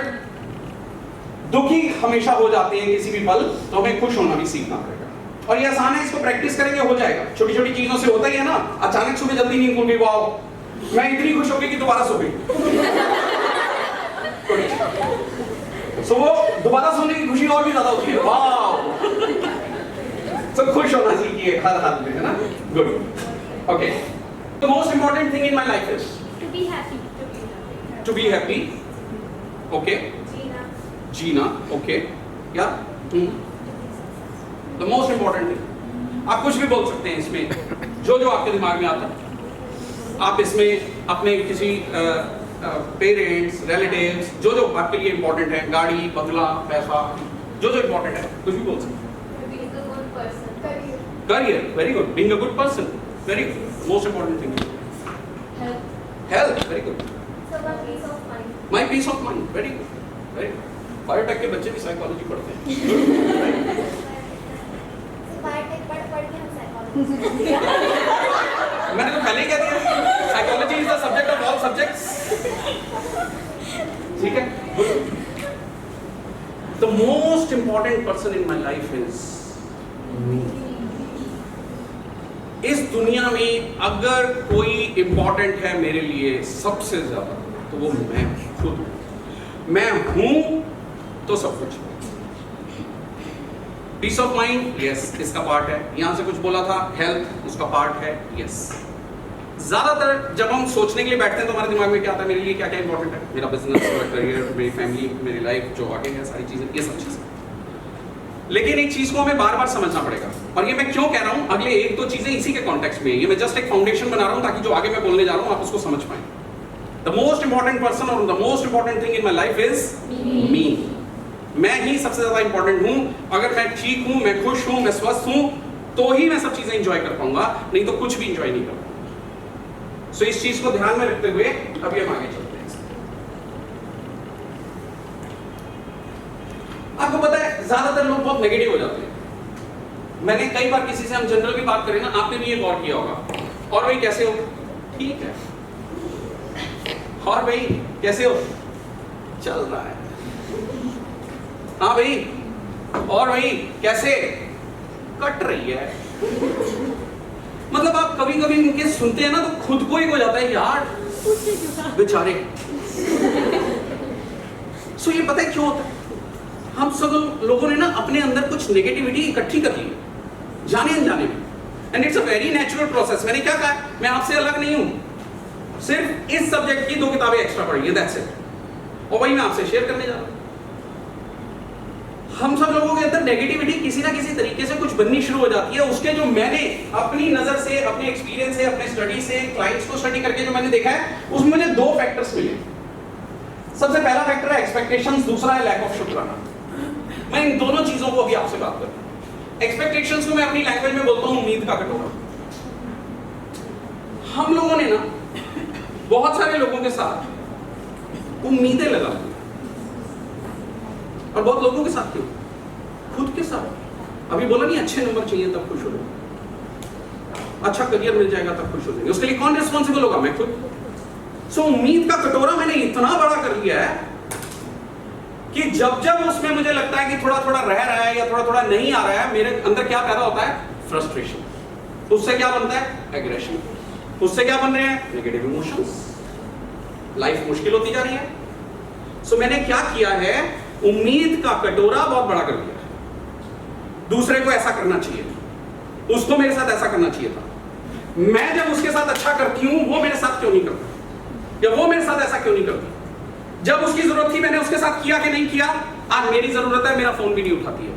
दुखी हमेशा हो जाते हैं किसी भी पल, तो हमें खुश होना भी सीखना पड़ेगा। और ये आसान है, इसको प्रैक्टिस करेंगे हो जाएगा। छोटी छोटी चीजों से होता ही है ना। अचानक सुबह जल्दी नींद खुल गई, वाओ मैं इतनी खुश हो गई कि दोबारा सो गई। सो वो दोबारा सोने की खुशी और भी ज्यादा होती है, वाओ। सब खुश होना सीखिए हर हाल में, है ना। Good, okay. The most important thing in my life is To be happy. To be happy. Okay, जीना, ओके, या द मोस्ट इंपॉर्टेंट थिंग। आप कुछ भी बोल सकते हैं इसमें, जो जो आपके दिमाग में आता है। आप इसमें अपने किसी पेरेंट्स, रिलेटिव्स, जो जो आपके लिए इंपॉर्टेंट है, गाड़ी, बंगला, पैसा, जो जो इंपॉर्टेंट है, कुछ भी बोल सकते हैं। Career, very good. Being a good person, very good. Most important thing health, very good. My peace of mind, very good, very good. Biotech के बच्चे भी साइकोलॉजी पढ़ते हैं। मैंने तो पहले ही कह दिया, psychology is the subject of all subjects, ठीक है। The most important person in my life is me. इस दुनिया में अगर कोई इंपॉर्टेंट है मेरे लिए सबसे ज्यादा, तो वो मैं खुद हूं। मैं हूं तो सब कुछ। पीस ऑफ माइंड, यस, इसका पार्ट है। यहां से कुछ बोला था, हेल्थ उसका पार्ट है, यस। ज्यादातर जब हम सोचने के लिए बैठते हैं तो हमारे दिमाग में क्या आता है, मेरे लिए क्या क्या इंपॉर्टेंट है, मेरा बिजनेस, मेरा करियर, मेरी फैमिली, मेरी लाइफ जो आगे है, सारी चीजें, ये सब चीजें। लेकिन एक चीज को हमें बार बार समझना पड़ेगा, और ये मैं क्यों कह रहा हूं, अगले एक दो चीजें इसी के कॉन्टेक्स्ट में, ये मैं जस्ट एक फाउंडेशन बना रहा हूं ताकि जो आगे मैं बोलने जा रहा हूं आप उसको समझ पाए। द मोस्ट इंपॉर्टेंट पर्सन और the most important thing in my life is me. मैं ही सबसे ज्यादा इंपॉर्टेंट हूं। अगर मैं ठीक हूं, मैं खुश हूं, मैं स्वस्थ हूं, तो ही मैं सब चीजें इंजॉय कर पाऊंगा, नहीं तो कुछ भी इंजॉय नहीं कर पाऊंगा। सो इस चीज को ध्यान में रखते हुए अभी हम आगे चलते हैं। आपको पता है ज्यादातर लोग बहुत नेगेटिव हो जाते हैं। मैंने कई बार किसी से हम जनरल भी बात करें ना, आपने भी ये गौर किया होगा, और भाई कैसे हो, ठीक है, और भाई कैसे हो, चल रहा है, हाँ भाई, और भाई कैसे, कट रही है। मतलब आप कभी कभी इनके सुनते हैं ना तो खुद को ही हो जाता है यार बेचारे। सो ये पता है क्यों होता है? हम सब लोगों ने ना अपने अंदर कुछ नेगेटिविटी इकट्ठी कर ली है जाने अनजाने में, and it's a very natural process. मैंने क्या कहा, मैं आपसे अलग नहीं हूं, सिर्फ इस सब्जेक्ट की 2 किताबें एक्स्ट्रा पढ़ी है, दैट्स इट, और वही मैं आपसे शेयर करने जा रहा हूं। हम सब लोगों के अंदर नेगेटिविटी किसी ना किसी तरीके से कुछ बननी शुरू हो जाती है। उसके जो मैंने अपनी नजर से, अपने एक्सपीरियंस से, अपने स्टडी से, क्लाइंट्स को स्टडी करके जो मैंने देखा है, उसमें मुझे 2 फैक्टर्स मिले। सबसे पहला फैक्टर है एक्सपेक्टेशंस, दूसरा है लैक ऑफ शुक्राना। मैं इन दोनों चीजों को अभी आपसे बात करूं। एक्सपेक्टेशंस को मैं अपनी लैंग्वेज में बोलता हूं उम्मीद का कटोरा। हम लोगों ने ना बहुत सारे लोगों के साथ उम्मीदें लगा दी, और बहुत लोगों के साथ क्यों, खुद के साथ। अभी बोला नहीं अच्छे नंबर चाहिए तब खुश हो जाओगे, अच्छा करियर मिल जाएगा तब खुश हो जाएंगे, उसके लिए कौन रिस्पॉन्सिबल होगा? मैं खुद। सो उम्मीद का कटोरा मैंने इतना बड़ा कर लिया है कि जब जब उसमें मुझे लगता है कि थोड़ा थोड़ा रह रहा है या थोड़ा थोड़ा नहीं आ रहा है, मेरे अंदर क्या पैदा होता है? फ्रस्ट्रेशन। उससे क्या बनता है? एग्रेशन। उससे क्या बन रहे हैं? Negative emotions. लाइफ मुश्किल होती जा रही है। सो मैंने क्या किया है, उम्मीद का कटोरा बहुत बड़ा कर दिया। दूसरे को ऐसा करना चाहिए, उसको मेरे साथ ऐसा करना चाहिए था, मैं जब उसके साथ अच्छा करती हूं वो मेरे साथ क्यों नहीं करता, या वो मेरे साथ ऐसा क्यों नहीं करती? जब उसकी जरूरत थी मैंने उसके साथ किया कि नहीं किया? आज मेरी जरूरत है, मेरा फोन भी नहीं उठाती है।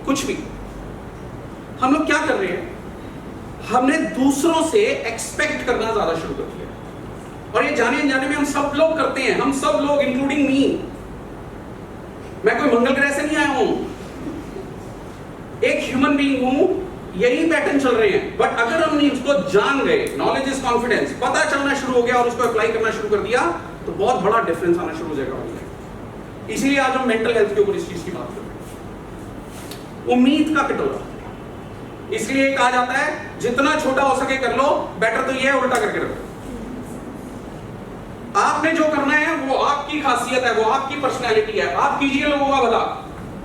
कुछ भी। हम लोग क्या कर रहे हैं, हमने दूसरों से एक्सपेक्ट करना ज्यादा शुरू कर दिया, और ये जाने अनजाने में हम सब लोग करते हैं। हम सब लोग इंक्लूडिंग मी, मैं कोई मंगल ग्रह से नहीं आया हूं, एक ह्यूमन बीइंग हूं, यही पैटर्न चल रहे हैं। बट अगर हमने इसको जान गए, नॉलेज इज कॉन्फिडेंस, पता चलना शुरू हो गया और उसको अप्लाई करना शुरू कर दिया, तो बहुत बड़ा डिफरेंस आना शुरू हो जाएगा। इसीलिए आज हम मेंटल हेल्थ के ऊपर इस चीज की बात कर रहे हैं। उम्मीद का कटोरा इसलिए कहा जाता है जितना छोटा हो सके कर लो, बेटर तो ये है उल्टा करके रखो। आपने जो करना है वो आपकी खासियत है, वो आपकी पर्सनैलिटी है, आप कीजिए लोगों का भला,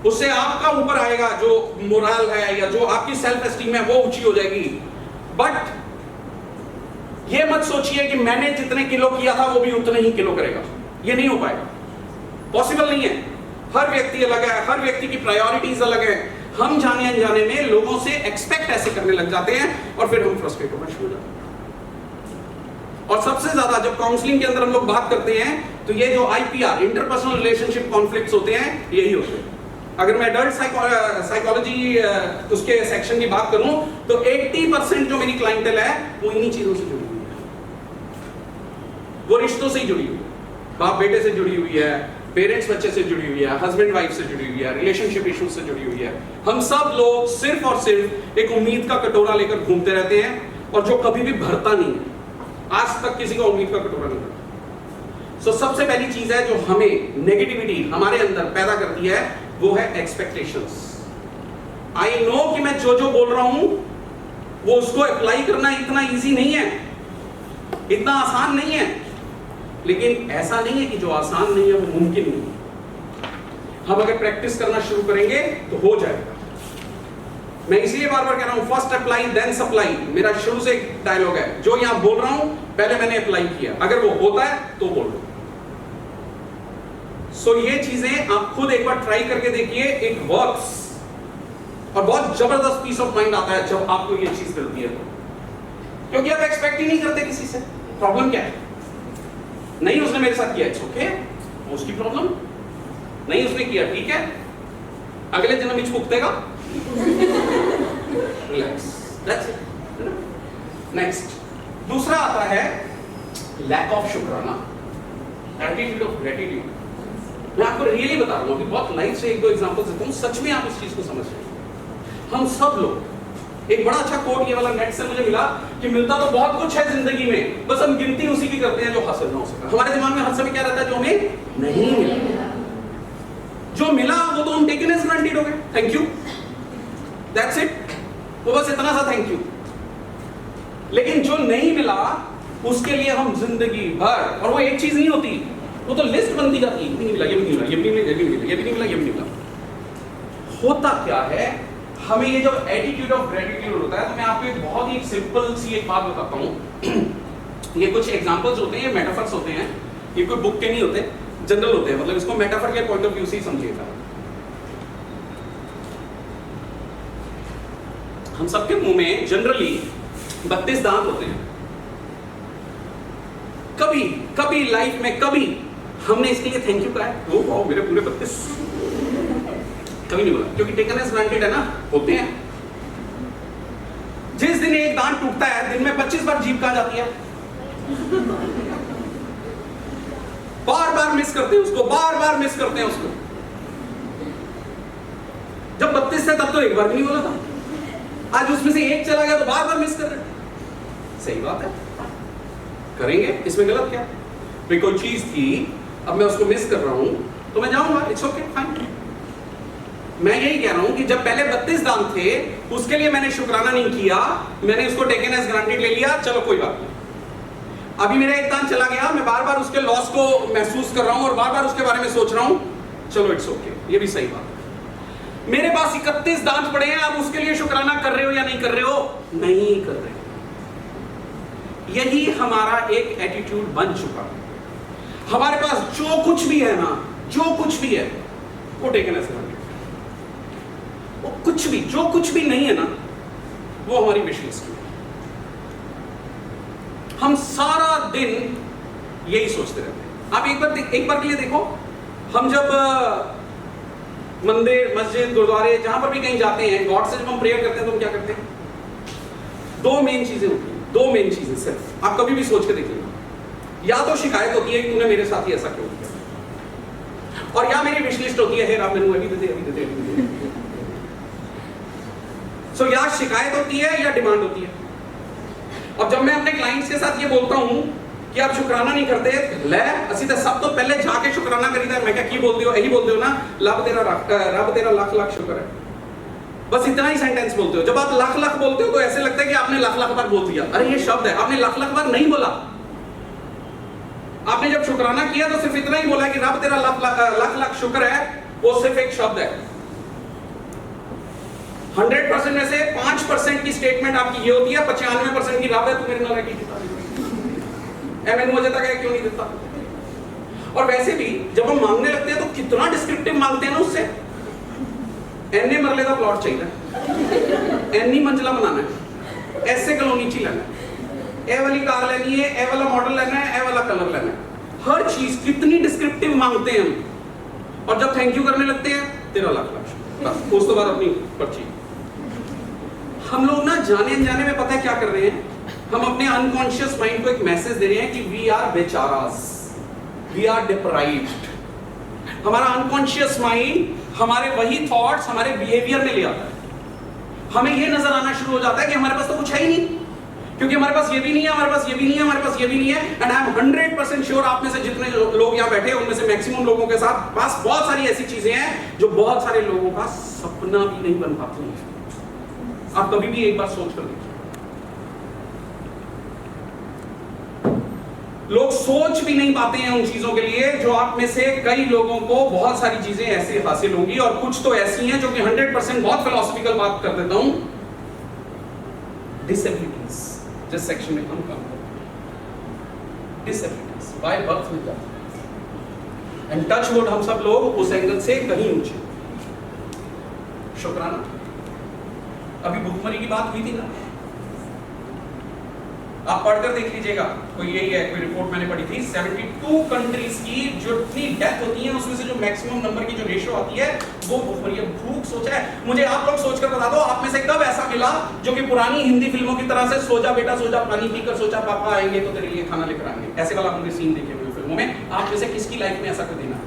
उससे आपका ऊपर आएगा जो मोरल है या जो आपकी सेल्फ एस्टीम है वो ऊंची हो जाएगी। बट ये मत सोचिए कि मैंने जितने किलो किया था वो भी उतने ही किलो करेगा, ये नहीं हो पाएगा, पॉसिबल नहीं है। हर व्यक्ति अलग है, हर व्यक्ति की प्रायोरिटीज अलग है। हम जाने अनजाने में लोगों से एक्सपेक्ट ऐसे करने लग जाते हैं और फिर हम फ्रस्ट्रेट होना शुरू हो जाते हैं। और सबसे ज्यादा जब काउंसलिंग के अंदर हम लोग बात करते हैं तो ये जो IPR, इंटरपर्सनल रिलेशनशिप कॉन्फ्लिक्ट्स होते हैं, यही होते हैं। अगर मैं एडल्ट साइकोलॉजी उसके सेक्शन की बात करूं तो 80% जो मेरी क्लाइंटेल है वो इन्हीं चीजों से जुड़ी हुई है। वो रिश्तों से ही जुड़ी हुई है, बाप बेटे से जुड़ी हुई है, पेरेंट्स बच्चे से जुड़ी हुई है, हस्बैंड वाइफ से जुड़ी हुई है, रिलेशनशिप इश्यूज से जुड़ी हुई है। हम सब लोग सिर्फ और सिर्फ एक उम्मीद का कटोरा लेकर घूमते रहते हैं, और जो कभी भी भरता नहीं है। आज तक किसी का उम्मीद का कटोरा नहीं भरता। सो सबसे पहली चीज है जो हमें नेगेटिविटी हमारे अंदर पैदा करती है, वो है एक्सपेक्टेशंस। आई नो कि मैं जो जो बोल रहा हूं वो उसको अप्लाई करना इतना इजी नहीं है, इतना आसान नहीं है, लेकिन ऐसा नहीं है कि जो आसान नहीं है वो मुमकिन नहीं है। हम अगर प्रैक्टिस करना शुरू करेंगे तो हो जाएगा। मैं इसलिए बार बार कह रहा हूं, फर्स्ट अप्लाई देन सप्लाई। मेरा शुरू से एक डायलॉग है, जो यहां बोल रहा हूं पहले मैंने अप्लाई किया, अगर वो होता है तो बोल रहा हूं। सो ये चीजें आप खुद एक बार ट्राई करके देखिए, इट वर्क्स, और बहुत जबरदस्त पीस ऑफ माइंड आता है जब आपको ये चीज मिलती है, क्योंकि आप एक्सपेक्ट ही नहीं करते किसी से। प्रॉब्लम क्या है? नहीं उसने मेरे साथ किया, इट्स ओके, उसकी प्रॉब्लम। नहीं उसने किया, ठीक है, अगले जन्म में भुगतेगा, रिलैक्स, दैट्स इट। नेक्स्ट दूसरा आता है लैक ऑफ शुक्राना, एटीट्यूड ऑफ ग्रेटिट्यूड। मैं आपको रियली बता रहा हूं, अभी बहुत लाइफ से एक दो एग्जांपल्स देता हूं, सच में आप इस चीज को समझ रहे हैं। हम सब लोग, एक बड़ा अच्छा कोट ये वाला नेट से मुझे मिला कि मिलता तो बहुत कुछ है जिंदगी में, बस हम गिनती उसी की करते हैं जो हासिल ना हो सका। हमारे दिमाग में हर समय क्या रहता है? जो हमें नहीं मिला। जो मिला वो तो हम टेकन एज ग्रांटेड हो गए, थैंक यू, दैट्स इट, वो बस इतना सा थैंक यू। लेकिन जो नहीं मिला उसके लिए हम जिंदगी भर, और वो एक चीज नहीं होती, वो तो लिस्ट बनती जाती है, ये भी नहीं मिला, ये भी नहीं मिला, ये भी नहीं मिला, ये भी नहीं मिला, ये भी नहीं मिला, ये भी नहीं मिला। होता क्या है, हमें ये जो एटीट्यूड ऑफ ग्रेटिट्यूड होता है, तो मैं आपको एक बहुत ही सिंपल सी एक बात बताता हूँ। ये कुछ एग्जांपल्स होते हैं, ये मेटाफर्स होते हैं। ये कोई बुक के नहीं होते, जनरल होते हैं, मतलब इसको मेटाफर के पॉइंट ऑफ व्यू से ही समझिएगा। हम सबके मुंह में जनरली 32 दांत होते हैं। कभी कभी लाइफ में कभी हमने इसके लिए थैंक यू कहा है? वो वाओ मेरे पूरे 32, कभी नहीं बोला, क्योंकि टेकन एज ग्रांटेड है ना, होते हैं। जिस दिन एक दांत टूटता है दिन में 25 बार जीभ कहा जाती है, बार बार मिस करते हैं उसको, बार बार मिस करते हैं उसको। जब 32 से तब तो एक बार भी नहीं बोला था, आज उसमें से एक चला गया तो बार बार मिस कर रहे। सही बात है, करेंगे, इसमें गलत क्या? भाई कोई चीज थी, अब मैं उसको मिस कर रहा हूं तो मैं जाऊंगा, इट्स ओके फाइन। मैं यही कह रहा हूं कि जब पहले 32 दांत थे उसके लिए मैंने शुक्राना नहीं किया, मैंने उसको टेकन एज ग्रांटेड ले लिया, चलो कोई बात नहीं। अभी मेरा एक दांत चला गया, मैं बार बार उसके लॉस को महसूस कर रहा हूं और बार बार उसके बारे में सोच रहा हूं, चलो इट्स ओके, ये भी सही बात है। मेरे पास 31 दांत पड़े हैं, आप उसके लिए शुक्राना कर रहे हो या नहीं कर रहे हो? नहीं कर रहे हो। यही हमारा एक एटीट्यूड बन चुका है। हमारे पास जो कुछ भी है ना, जो कुछ भी है वो टेकन एज ग्रांटेड, वो कुछ भी, जो कुछ भी नहीं है ना वो हमारी विश लिस्ट में। हम सारा दिन यही सोचते रहते हैं। आप एक बार के लिए देखो, हम जब मंदिर, मस्जिद, गुरुद्वारे, जहां पर भी कहीं जाते हैं, गॉड से जब हम प्रेयर करते हैं तो हम क्या करते हैं? दो मेन चीजें होती हैं, दो मेन चीजें सिर्फ। आप कभी भी सोच के देखिएगा, या तो शिकायत होती है कि तूने मेरे साथ ही ऐसा क्यों किया, और या मेरी विश लिस्ट होती है, हे राम मैंने अभी दे दे, अभी दे दे, अभी दे दे। सो या शिकायत होती है या डिमांड होती है। अब जब मैं अपने क्लाइंट्स के साथ ये बोलता हूं कि आप शुक्राना नहीं करते, ले असि तो सब तो पहले जाके शुक्राना करीदा, मैं क्या की बोलते हो, यही बोलते हो ना, रब तेरा लाख लाख शुक्र है, बस इतना ही सेंटेंस बोलते हो। जब आप लाख लाख बोलते हो तो ऐसे लगता है कि आपने लाख लाख बार बोल दिया। अरे ये शब्द है, आपने लाख लाख बार नहीं बोला। आपने जब शुक्राना किया तो सिर्फ इतना ही बोला कि रब तेरा लाख लाख शुक्र है, वो सिर्फ एक शब्द है। 100% में से 5% की स्टेटमेंट आपकी ये होती है, 95% की रब है तू मेरे नाल की मैंने मुझे तक क्यों नहीं देता। और वैसे भी जब हम मांगने लगते हैं तो कितना डिस्क्रिप्टिव मांगते हैं ना उससे। एनए मरले का प्लॉट चाहिए, एनी मंजिला बनाना है, ऐसे कॉलोनी ची लेना है, ए वाली कार लेनी है, ए वाला मॉडल लेना है, ए वाला कलर लेना है। हर चीज कितनी डिस्क्रिप्टिव मांगते हैं हम। और जब थैंक यू करने लगते हैं 13 लाख बस, उस तो बाद अपनी पर्ची। हम लोग ना जाने अनजाने में पता है क्या कर रहे हैं, हम अपने अनकॉन्शियस माइंड को एक मैसेज दे रहे हैं कि वी आर बेचारास, वी आर डिप्राइव्ड। हमारा अनकॉन्शियस माइंड हमारे वही थॉट्स हमारे बिहेवियर में ले आता है। हमें ये नजर आना शुरू हो जाता है कि हमारे पास तो कुछ है ही नहीं, क्योंकि हमारे पास ये भी नहीं है, हमारे पास ये भी नहीं है, हमारे पास ये भी नहीं है। एंड आई एम 100% श्योर आप में से जितने लोग यहाँ बैठे हैं उनमें से मैक्सिमम लोगों के साथ पास बहुत सारी ऐसी चीजें हैं जो बहुत सारे लोगों का सपना भी नहीं बन पाती है। आप कभी भी एक बार सोच कर देखिए, लोग सोच भी नहीं पाते हैं उन चीजों के लिए जो आप में से कई लोगों को बहुत सारी चीजें ऐसे हासिल होंगी, और कुछ तो ऐसी हैं जो कि 100% बहुत फिलोसफिकल बात कर देता हूं, डिसेबिलिटीज, जिस सेक्शन में हम काम करते हैं, disabilities by birth with that. And touch wood हम सब लोग उस एंगल से कहीं ऊंचे। शुक्राना, अभी भूखमरी की बात हुई थी ना, आप पढ़कर देख लीजिएगा, कोई यही है, कोई रिपोर्ट मैंने पढ़ी थी, 72 कंट्रीज की जो इतनी डेथ होती है उसमें से जो मैक्सिमम नंबर की जो रेशियो आती है वो भूखमरी है। भूख सोचा है, मुझे आप लोग सोचकर बता दो, आप में से कब ऐसा मिला जो कि पुरानी हिंदी फिल्मों की तरह से सो जा बेटा सो जा, पानी पीकर सो जा, पापा आएंगे तो तेरे लिए खाना लेकर आएंगे, ऐसे वाला हमने सीन देखे हुए फिल्मों में। आप में से किसकी लाइफ में ऐसा कोई दिन आया?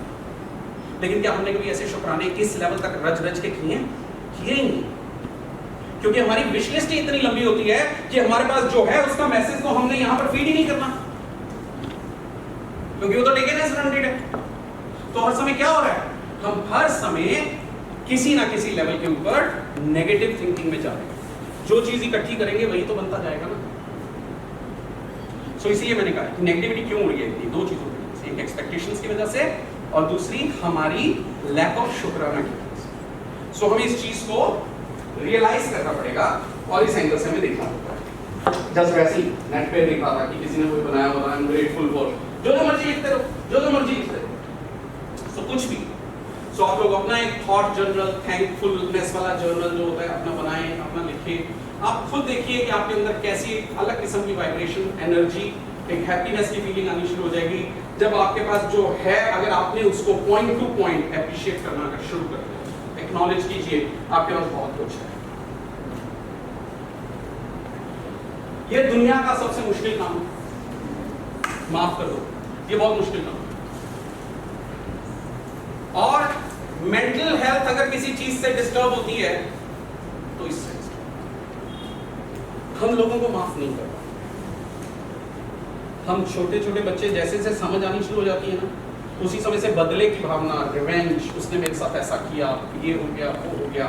लेकिन क्या हमने कभी ऐसे शुक्राने किस लेवल तक रज रज के किए ही नहीं, क्योंकि हमारी विश लिस्ट ही इतनी लंबी होती है कि हमारे पास जो है उसका मैसेज को हमने यहां पर फीड ही नहीं करना, क्योंकि वो तो टेकन एज ग्रांटेड है। तो हर समय क्या हो रहा है, हम हर समय किसी ना किसी लेवल के ऊपर नेगेटिव थिंकिंग में जा रहे हैं। जो चीज इकट्ठी करेंगे वही तो बनता जाएगा ना। सो इसीलिए मैंने कहा कि नेगेटिविटी क्यों हो रही है, दो चीजों की वजह से, एक एक्सपेक्टेशंस की वजह से और दूसरी हमारी लैक ऑफ शुक्राना की वजह से। सो हमें इस चीज को रियलाइज करना पड़ेगा और इस एंगल से हमें देखना होगा। जस्ट वैसे ही नेट पे देख रहा था कि किसी ने कोई बनाया हुआ, आई एम ग्रेटफुल फॉर, जो मर्जी लिखते रहो, जो मर्जी लिखते रहो। सो कुछ भी, सो आप लोग अपना एक थॉट जर्नल, थैंकफुलनेस वाला जर्नल जो होता है अपना बनाएं, अपना लिखें। आप खुद देखिए कि आपके अंदर कैसी अलग किस्म की वाइब्रेशन, एनर्जी, एक हैप्पीनेस की फीलिंग आनी शुरू हो जाएगी जब आपके पास जो है, अगर आपने उसको पॉइंट टू पॉइंट एप्रिशिएट करना शुरू कर दिया, एक्नॉलेज कीजिए, आपके पास बहुत कुछ है। ये दुनिया का सबसे मुश्किल काम है, माफ कर दो, ये बहुत मुश्किल काम है। और मेंटल हेल्थ अगर किसी चीज से डिस्टर्ब होती है तो इससे हम लोगों को माफ नहीं करता। हम छोटे छोटे बच्चे जैसे जैसे समझ आनी शुरू हो जाती है ना, उसी समय से बदले की भावना, रिवेंज, उसने मेरे साथ ऐसा किया, ये हो गया, वो हो गया,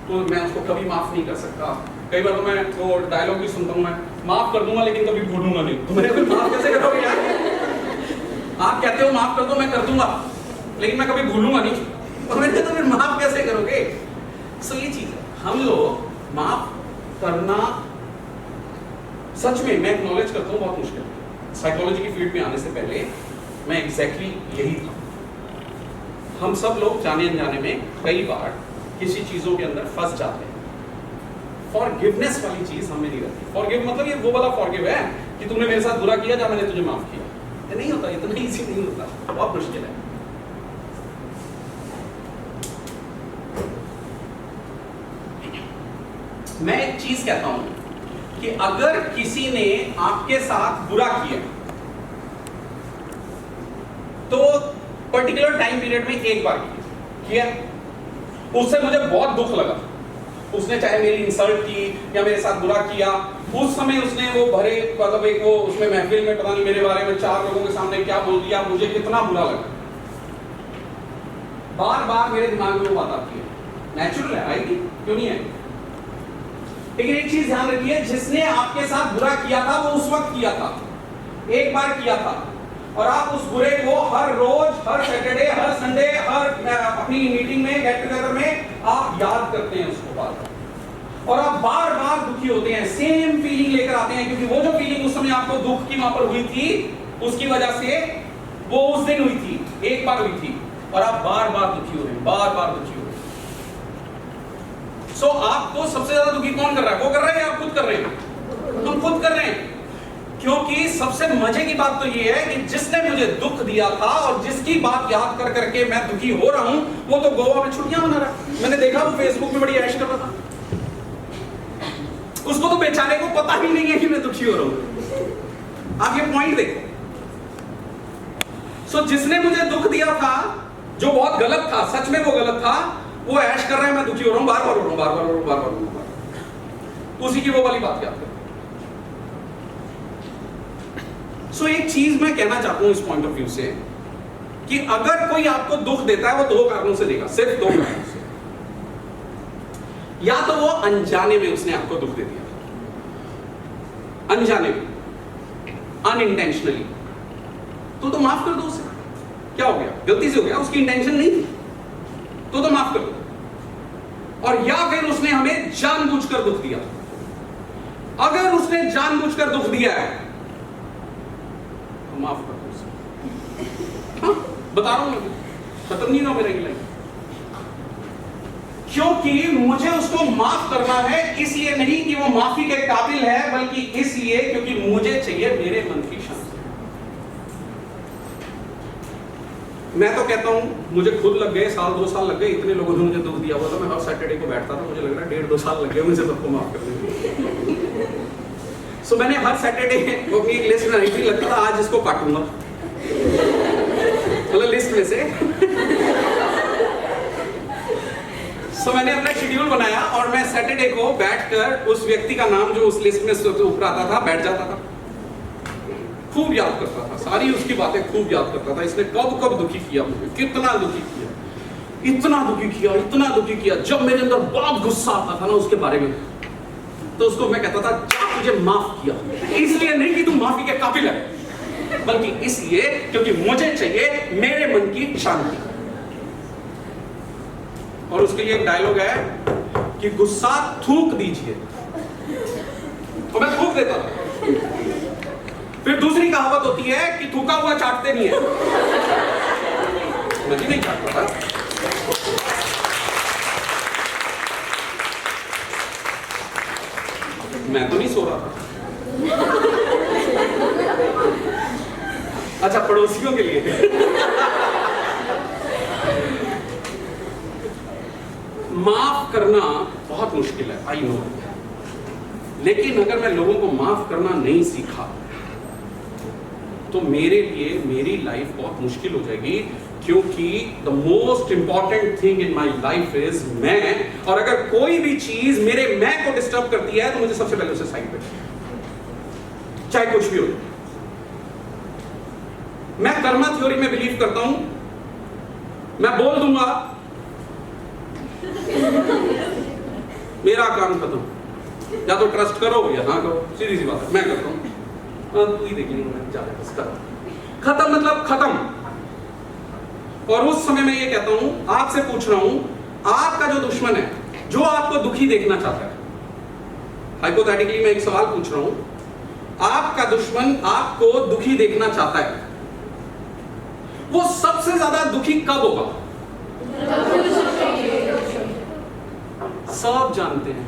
तो मैं उसको कभी माफ नहीं कर सकता। कई बार तो मैं वो डायलॉग भी सुनता हूँ, मैं माफ कर दूंगा लेकिन कभी भूलूंगा नहीं। तो मैंने फिर माफ कैसे करोगे यार? आप कहते हो माफ कर दो, मैं कर दूंगा, लेकिन मैं कभी भूलूंगा नहीं, और मैंने तो फिर माफ कैसे करोगे? सो ये चीज है, हम लोग माफ करना सच में, मैं एक्नॉलेज करता हूँ, बहुत मुश्किल है। साइकोलॉजी की फील्ड में आने से पहले मैं एग्जैक्टली यही था। हम सब लोग जाने अनजाने में कई बार किसी चीजों के अंदर फंस जाते हैं। फॉरगिवनेस वाली चीज हमें नहीं रहती। फॉरगिव मतलब ये वो वाला फॉरगिव है कि तूने मेरे साथ बुरा किया, जा मैंने तुझे माफ किया। ये नहीं होता, इतना इजी नहीं होता, बहुत मुश्किल है। मैं एक चीज कहता हूं कि अगर किसी ने आपके साथ बुरा किया तो पर्टिकुलर टाइम पीरियड में एक बार किया, उससे मुझे बहुत दुख लगा, उसने चाहे मेरी इंसल्ट की या मेरे साथ बुरा किया, उस समय उसने वो भरे मतलब एक वो उसमें महफिल में पता नहीं मेरे बारे में 4 लोगों के सामने क्या बोल दिया, मुझे कितना बुरा लगा। बार बार मेरे दिमाग में वो बात आती है, नेचुरल है, आएगी, क्यों नहीं आएगी? लेकिन एक चीज ध्यान रखिए, जिसने आपके साथ बुरा किया था वो उस वक्त किया था, एक बार किया था, और आप उस बुरे को हर रोज, हर सैटरडे, हर संडे, हर अपनी मीटिंग में, गेट टुगेदर में आप याद करते हैं उसको बार बार, और आप बार बार दुखी होते हैं, सेम फीलिंग लेकर आते हैं, क्योंकि वो जो फीलिंग उस समय आपको दुख की वहां पर हुई थी, उसकी वजह से वो उस दिन हुई थी, एक बार हुई थी, और आप बार बार दुखी हो रहे हैं, बार बार दुखी हो रहे हैं। सो आपको सबसे ज्यादा दुखी कौन कर रहा है? वो कर रहा है या आप खुद कर रहे हैं? हम खुद कर रहे हैं, क्योंकि सबसे मजे की बात तो ये है कि जिसने मुझे दुख दिया था और जिसकी बात याद कर करके मैं दुखी हो रहा हूं, वो तो गोवा में छुट्टियां मना रहा है। मैंने देखा वो फेसबुक में बड़ी ऐश कर रहा था, उसको तो बेचारे को पता ही नहीं है कि मैं दुखी हो रहा हूं। आप ये पॉइंट देखो। सो जिसने मुझे दुख दिया था, जो बहुत गलत था, सच में वो गलत था, वो ऐश कर रहा है, मैं दुखी हो रहा हूं, बार बार हो रहा हूं, बार बार हो रहा हूं, बार बार हो रहा हूं, उसी की वो वाली बात याद करो। सो एक चीज मैं कहना चाहता हूं इस पॉइंट ऑफ व्यू से, कि अगर कोई आपको दुख देता है वो 2 कारणों से देगा, सिर्फ 2 कारणों से। या तो वो अनजाने में उसने आपको दुख दे दिया, अनजाने में, अनइंटेंशनली, तो माफ कर दो उसे, क्या हो गया, गलती से हो गया, उसकी इंटेंशन नहीं थी, तो माफ कर दो। और या फिर उसने हमें जानबूझकर दुख दिया, अगर उसने जानबूझकर दुख दिया है तो माफ कर दो उसे। हाँ, बता रहा हूं मैं, खत्म नहीं ना मेरा ये लाइन, क्योंकि मुझे उसको माफ करना है, इसलिए नहीं कि वो माफी के काबिल है, बल्कि इसलिए क्योंकि मुझे चाहिए मेरे मन की शांति। मैं तो कहता हूं, मुझे खुद लग गए 1-2 साल लग गए, इतने लोगों ने मुझे दुख दिया हुआ था, मैं हर सैटरडे को बैठता था, मुझे लग रहा है 1.5-2 साल लग गए मुझे सबको माफ करने में। सो मैंने हर सैटरडे वो अपनी एक लिस्ट बनाई थी, लगता था आज इसको काटूंगा, मतलब लिस्ट में से। सो मैंने अपना शेड्यूल बनाया और मैं सैटरडे को बैठकर उस व्यक्ति का नाम जो उस लिस्ट में ऊपर आता था, बैठ जाता था, खूब याद करता था, सारी उसकी बातें खूब याद करता था, इसने कब कब दुखी किया मुझे, कितना दुखी किया, इतना दुखी किया, इतना दुखी किया। जब मेरे अंदर बहुत गुस्सा आता था ना उसके बारे में, तो उसको मैं कहता था जा तुझे माफ किया, इसलिए नहीं कि तू माफी के काबिल है, बल्कि इसलिए क्योंकि मुझे चाहिए मेरे मन की शांति। और उसके लिए एक डायलॉग है कि गुस्सा थूक दीजिए, और मैं थूक देता था। फिर दूसरी कहावत होती है कि थूका हुआ चाटते नहीं है। मैं भी नहीं चाटता था। मैं तो नहीं सो रहा था। अच्छा, पड़ोसियों के लिए माफ करना बहुत मुश्किल है, आई नो, लेकिन अगर मैं लोगों को माफ करना नहीं सीखा तो मेरे लिए मेरी लाइफ बहुत मुश्किल हो जाएगी, क्योंकि the most important thing in my life is मैं, और अगर कोई भी चीज मेरे मैं को डिस्टर्ब करती है तो मुझे सबसे पहले उसे साइड पे, चाहे कुछ भी हो। मैं कर्मा थ्योरी में बिलीव करता हूं, मैं बोल दूंगा मेरा काम खत्म, या तो ट्रस्ट करो या ना करो, सीधी सी बात है। मैं करता हूं, तू ही देख लेंगे, मैं जा रहा बस कर, खत्म मतलब खत्म। और उस समय मैं ये कहता हूं, आपसे पूछ रहा हूं, आपका जो दुश्मन है, जो आपको दुखी देखना चाहता है, हाइपोथेटिकली मैं एक सवाल पूछ रहा हूं, आपका दुश्मन आपको दुखी देखना चाहता है, वो सबसे ज्यादा दुखी कब होगा? सब जानते हैं,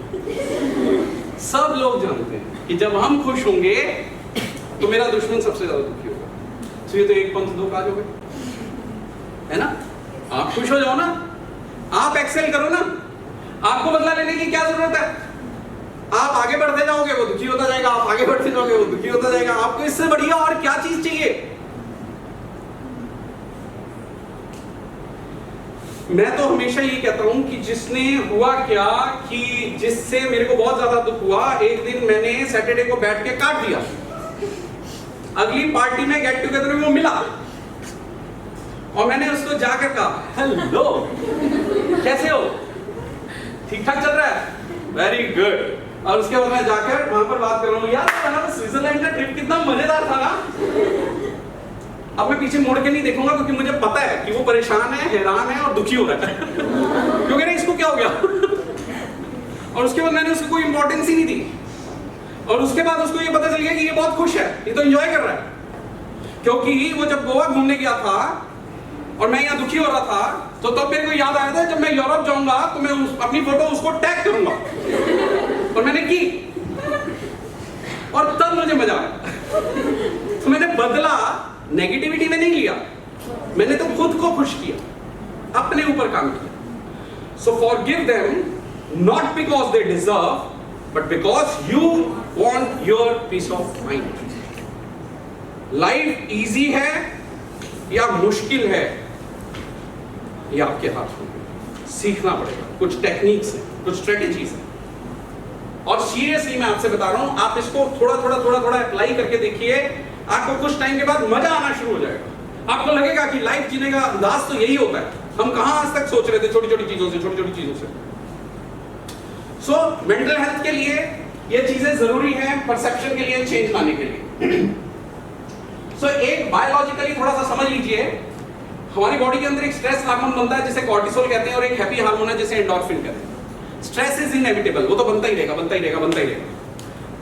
सब लोग जानते हैं कि जब हम खुश होंगे तो मेरा दुश्मन सबसे ज्यादा दुखी होगा। तो ये तो एक पंथ दो काज हो गए, है ना? आप खुश हो जाओ ना, आप एक्सेल करो ना, आपको बदला लेने की क्या जरूरत है? आप आगे बढ़ते जाओगे, वो दुखी होता जाएगा, आप आगे बढ़ते जाओगे, वो दुखी होता जाएगा। आपको इससे बढ़िया और क्या चीज चाहिए? मैं तो हमेशा ये कहता हूं कि जिसने हुआ क्या कि जिससे मेरे को बहुत ज्यादा दुख हुआ, एक दिन मैंने सैटरडे को बैठ के काट दिया, अगली पार्टी में गेट टुगेदर में वो मिला और मैंने उसको जाकर कहा, हेलो कैसे हो, ठीक ठाक चल रहा है, वेरी गुड। और उसके बाद मैं जाकर वहां पर बात कर रहा हूँ, यार स्विट्जरलैंड का ट्रिप कितना मजेदार था ना। अब मैं पीछे मुड़ के नहीं देखूंगा, क्योंकि मुझे पता है कि वो परेशान है, हैरान है और दुखी हो रहा है क्योंकि ना इसको क्या हो गया और उसके बाद मैंने उसको कोई इंपॉर्टेंस ही नहीं दी, और उसके बाद उसको ये पता चल गया कि ये बहुत खुश है, ये तो एंजॉय कर रहा है। क्योंकि वो जब गोवा घूमने गया था और मैं यहाँ दुखी हो रहा था, तो तब मेरे को याद आया था जब मैं यूरोप जाऊंगा तो मैं अपनी फोटो उसको टैग करूंगा, और मैंने की, और तब मुझे मजा आया। तो मैंने बदला नेगेटिविटी में नहीं लिया, मैंने तो खुद को खुश किया, अपने ऊपर काम किया। So forgive them not because they deserve, but because you want your peace of mind. Life easy है या मुश्किल है, ये आपके हाथ में, सीखना पड़ेगा। कुछ टेक्निक्स हैं, कुछ स्ट्रेटेजीज हैं, और सीरियसली मैं आपसे बता रहा हूं, आप इसको थोड़ा अप्लाई करके देखिए, आपको कुछ टाइम के बाद मजा आना शुरू हो जाएगा। आपको लगेगा कि लाइफ जीने का अंदाज तो यही होता है। हम कहां आज तक सोच रहे थे छोटी छोटी चीजों से। सो मेंटल हेल्थ के लिए ये चीजें जरूरी हैं, परसेप्शन के लिए, चेंज लाने के लिए। सो एक बायोलॉजिकली थोड़ा सा समझ लीजिए, हमारी बॉडी के अंदर एक स्ट्रेस हार्मोन बनता है जिसे कॉर्टिसोल कहते हैं, और एक हैप्पी हार्मोन है जिसे एंडोर्फिन कहते हैं। स्ट्रेस इज इनएविटेबल, वो तो बनता ही रहेगा।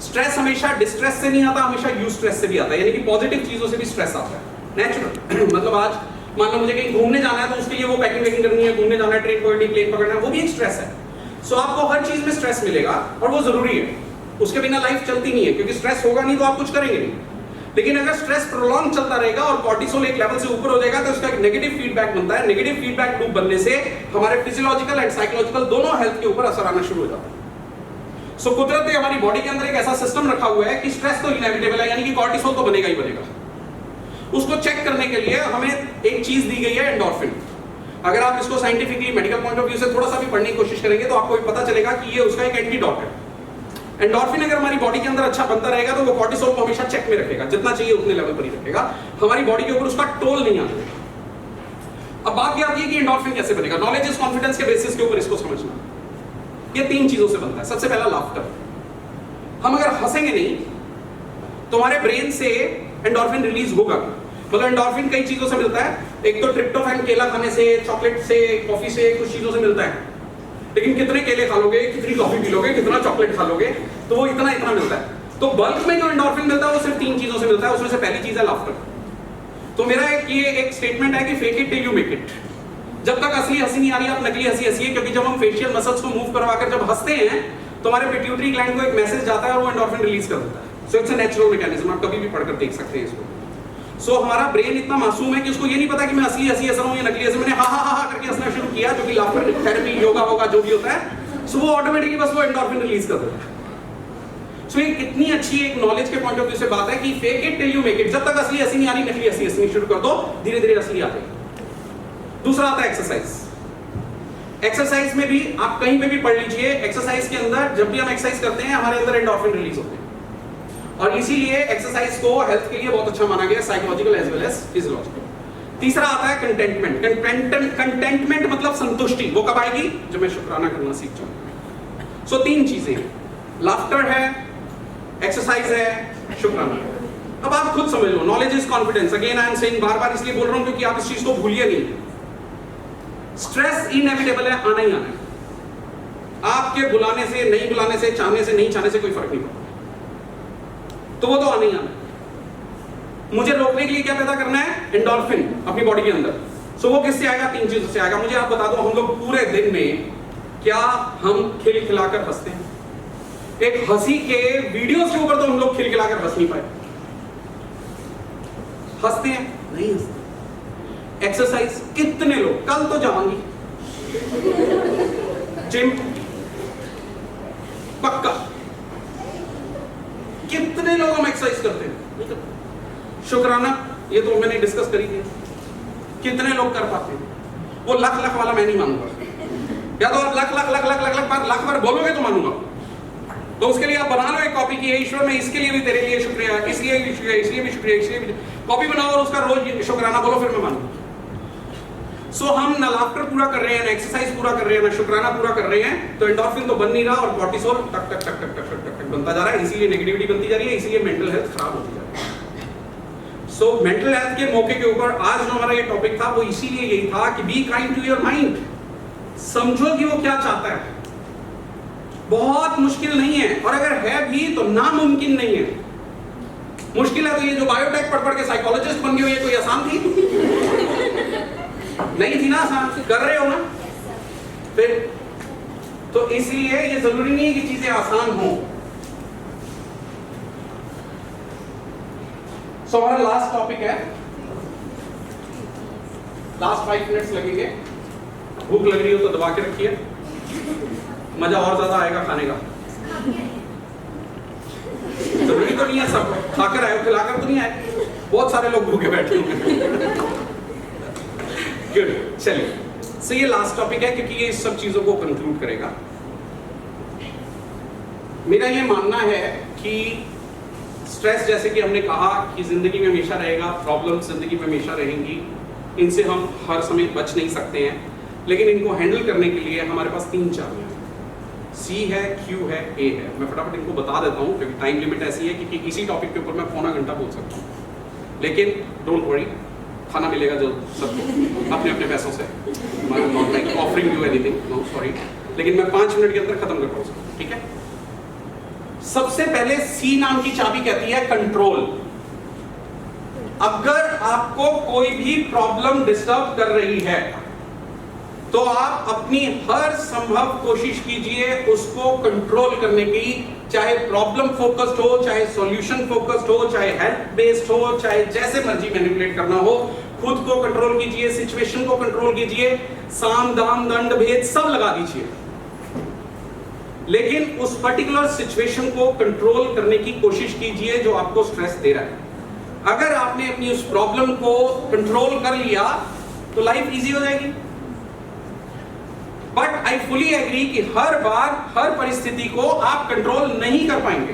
स्ट्रेस हमेशा डिस्ट्रेस से नहीं आता, हमेशा यूस्ट्रेस से भी आता है, यानी कि पॉजिटिव चीजों से भी स्ट्रेस आता है, नेचुरल। मतलब आज मान लो मुझे कहीं घूमने जाना है, तो उसके लिए वो पैकिंग करनी है, घूमने जाना है, ट्रेन पकड़नी, प्लेन पकड़ना है, वो भी एक स्ट्रेस है। सो आपको हर चीज में स्ट्रेस मिलेगा और वो जरूरी है, उसके बिना लाइफ चलती नहीं है, क्योंकि स्ट्रेस होगा नहीं तो आप कुछ करेंगे नहीं। लेकिन अगर स्ट्रेस प्रोलॉन्ग चलता रहेगा और कॉर्टिसोल एक लेवल से ऊपर हो जाएगा, तो उसका एक नेगेटिव फीडबैक बनता है। नेगेटिव फीडबैक लूप बनने से हमारे फिजियोलॉजिकल एंड साइकोलॉजिकल दोनों हेल्थ के ऊपर असर आना शुरू हो जाता है। सो कुदरत ने हमारी बॉडी के अंदर एक ऐसा सिस्टम रखा हुआ है कि स्ट्रेस तो इनएविटेबल है, यानी कि कॉर्टिसोल तो बनेगा ही बनेगा। उसको चेक करने के लिए हमें एक चीज दी गई है, एंडोर्फिन। अगर आप इसको scientifically medical point of view से थोड़ा सा भी पढ़ने की कोशिश करेंगे तो आपको पता चलेगा कि ये उसका एक एंटीडॉट है। एंडोर्फिन अगर हमारी बॉडी के अंदर अच्छा बनता रहेगा तो वो कॉर्टिसोल को हमेशा चेक में रखेगा, जितना चाहिए उतने लेवल पर ही रखेगा, हमारी बॉडी के ऊपर उसका टोल नहीं आने देगा। अब बात यह आती है कि एंडोर्फिन कैसे बनेगा। नॉलेज इज कॉन्फिडेंस के बेसिस के ऊपर इसको समझना। ये तीन चीजों से बनता है। सबसे पहला लाफ्टर। हम अगर हंसेंगे नहीं तो हमारे ब्रेन से एंडोर्फिन रिलीज होगा। मतलब एंडोर्फिन कई चीजों से मिलता है, एक तो ट्रिप्टोफैन केला खाने से, चॉकलेट से, कॉफी से, कुछ चीजों से मिलता है। लेकिन कितने केले खा लोगे, कितनी कॉफी पी लोगे, कितना चॉकलेट खा लोगे, तो वो इतना मिलता है। तो बल्क में जो एंडोर्फिन मिलता है वो सिर्फ 3 चीजों से मिलता है। उसमें से पहली चीज है लाफ्टर। तो मेरा एक स्टेटमेंट है कि fake it till you make it. जब तक असली हंसी नहीं आ रही आप नकली हंसी हंसिए, क्योंकि जब हम फेशियल मसल्स को मूव करवाकर जब हंसते हैं तो हमारे पिट्यूटरी ग्लैंड को एक मैसेज जाता है और वो एंडोर्फिन रिलीज कर देता है। So it's a natural mechanism, आप कभी भी पढ़कर देख सकते हैं इसको। सो हमारा ब्रेन इतना मासूम है कि उसको ये नहीं पता कि मैं असली हंसी हंस रहा हूं या नकली हंसी। मैंने हा हा हा करके हंसना शुरू किया, जो कि लाफ्टर थेरेपी, योगा होगा, जो भी होता है, सो वो ऑटोमेटिकली बस वो एंडोर्फिन रिलीज कर देता है। सो ये कितनी अच्छी एक नॉलेज के पॉइंट ऑफ व्यू से बात है कि fake it till you make it. जब तक असली हंसी नहीं आ रही, नकली हंसी हंसनी शुरू कर दो, धीरे धीरे असली आ जाएगी। दूसरा आता है एक्सरसाइज। एक्सरसाइज में भी आप कहीं पे भी पढ़ लीजिए, एक्सरसाइज के अंदर जब भी हम एक्सरसाइज करते हैं हमारे अंदर एंडोर्फिन रिलीज होते हैं, और इसीलिए एक्सरसाइज को हेल्थ के लिए बहुत अच्छा माना गया, psychological as well as physiological. तीसरा आता है कंटेंटमेंट। कंटेंटमेंट मतलब संतुष्टि। वो कब आएगी? जब मैं शुक्राना करना सीख जाऊं। सो 3 चीजें, लाफ्टर है, एक्सरसाइज है, शुक्राना। अब आप खुद समझ लो, knowledge is confidence. Again I am saying, बार बार इसलिए बोल रहा हूं क्योंकि आप इस चीज को भूलिए नहीं। स्ट्रेस इनएविटेबल है, आना ही आना है। आपके बुलाने से, नहीं बुलाने से, चाहने से, नहीं चाहने से कोई फर्क नहीं पड़ता, तो वो तो आना ही आना है। मुझे रोकने के लिए क्या पैदा करना है? एंडोर्फिन अपनी बॉडी के अंदर। सो वो किससे आएगा? 3 चीजों से आएगा। मुझे आप बता दो, हम लोग पूरे दिन में क्या हम खिलखिलाकर हंसते हैं? एक हंसी के वीडियोस के ऊपर तो हम लोग खिलखिलाकर हंस नहीं पाए। हंसते हैं? नहीं हंसते। एक्सरसाइज कितने लोग, कल तो जाऊंगी जिम पक्का, कितने लोग हम एक्सरसाइज करते हैं? शुक्राना, ये तो मैंने डिस्कस करी थी, कितने लोग कर पाते हैं? वो लाख लाख वाला मैं नहीं मानूंगा। या तो आप लाख बार बोलोगे तो मानूंगा। तो उसके लिए आप बना लो एक कॉपी की, ईश्वर मैं इसके लिए भी, तेरे लिए शुक्रिया, इसलिए भी शुक्रिया, इसलिए भी शुक्रिया, इसलिए भी कॉपी बनाओ और उसका रोज शुक्राना बोलो, फिर मैं मानूंगा। सो हम ना लाफ्टर पूरा कर रहे हैं, ना एक्सरसाइज पूरा कर रहे हैं, ना शुक्राना पूरा कर रहे हैं, तो एंडोर्फिन तो बन नहीं रहा और कॉर्टिसोल टक टक टक टक टक टक टक बनता जा रहा है। इसीलिए नेगेटिविटी बनती जा रही है, इसीलिए मेंटल हेल्थ खराब होती जा रही है। सो मेंटल हेल्थ के मौके के ऊपर आज जो हमारा ये टॉपिक था वो इसीलिए यही था कि be kind to your mind. समझो कि वो क्या चाहता है। बहुत मुश्किल नहीं है, और अगर है भी तो नामुमकिन नहीं है। मुश्किल है तो ये जो बायोटेक पढ़ के साइकोलॉजिस्ट बन गए हो, ये कोई आसान थी? नहीं थी ना आसान। कर रहे हो ना फिर। तो इसलिए ये जरूरी नहीं है कि चीजें आसान हो। सो हमारा लास्ट टॉपिक है, लास्ट 5 मिनट्स लगेंगे। भूख लग रही हो तो दबा के रखिए, मजा और ज्यादा आएगा खाने का। जरूरी तो नहीं है सब खाकर आए, खिलाकर तो नहीं आए, बहुत सारे लोग भूखे बैठे होंगे। गुड, चलिए। सो ये लास्ट टॉपिक है क्योंकि ये इस सब चीजों को कंक्लूड करेगा। मेरा ये मानना है कि स्ट्रेस, जैसे कि हमने कहा कि जिंदगी में हमेशा रहेगा, प्रॉब्लम जिंदगी में हमेशा रहेंगी, इनसे हम हर समय बच नहीं सकते हैं, लेकिन इनको हैंडल करने के लिए हमारे पास 3 चाबियां हैं, C है, Q है, A है। मैं फटाफट इनको बता देता हूँ क्योंकि टाइम लिमिट ऐसी है कि किसी टॉपिक के ऊपर मैं पौना घंटा बोल सकता हूँ, लेकिन डोंट वरी, खाना मिलेगा जो सबको अपने अपने पैसों से। Not like offering you anything, no sorry, लेकिन मैं 5 मिनट के अंदर खत्म कर पाऊंगा, ठीक है? सबसे पहले C नाम की चाबी कहती है कंट्रोल। अगर आपको कोई भी प्रॉब्लम डिस्टर्ब कर रही है तो आप अपनी हर संभव कोशिश कीजिए उसको कंट्रोल करने की, चाहे प्रॉब्लम फोकस्ड हो, चाहे सॉल्यूशन फोकस्ड हो, चाहे हेल्प बेस्ड हो, चाहे जैसे मर्जी मैनिपुलेट करना हो, खुद को कंट्रोल कीजिए, सिचुएशन को कंट्रोल कीजिए, साम दाम दंड भेद सब लगा दीजिए, लेकिन उस पर्टिकुलर सिचुएशन को कंट्रोल करने की कोशिश कीजिए जो आपको स्ट्रेस दे रहा है। अगर आपने अपनी उस प्रॉब्लम को कंट्रोल कर लिया तो लाइफ इजी हो जाएगी। बट आई फुली एग्री कि हर बार हर परिस्थिति को आप कंट्रोल नहीं कर पाएंगे।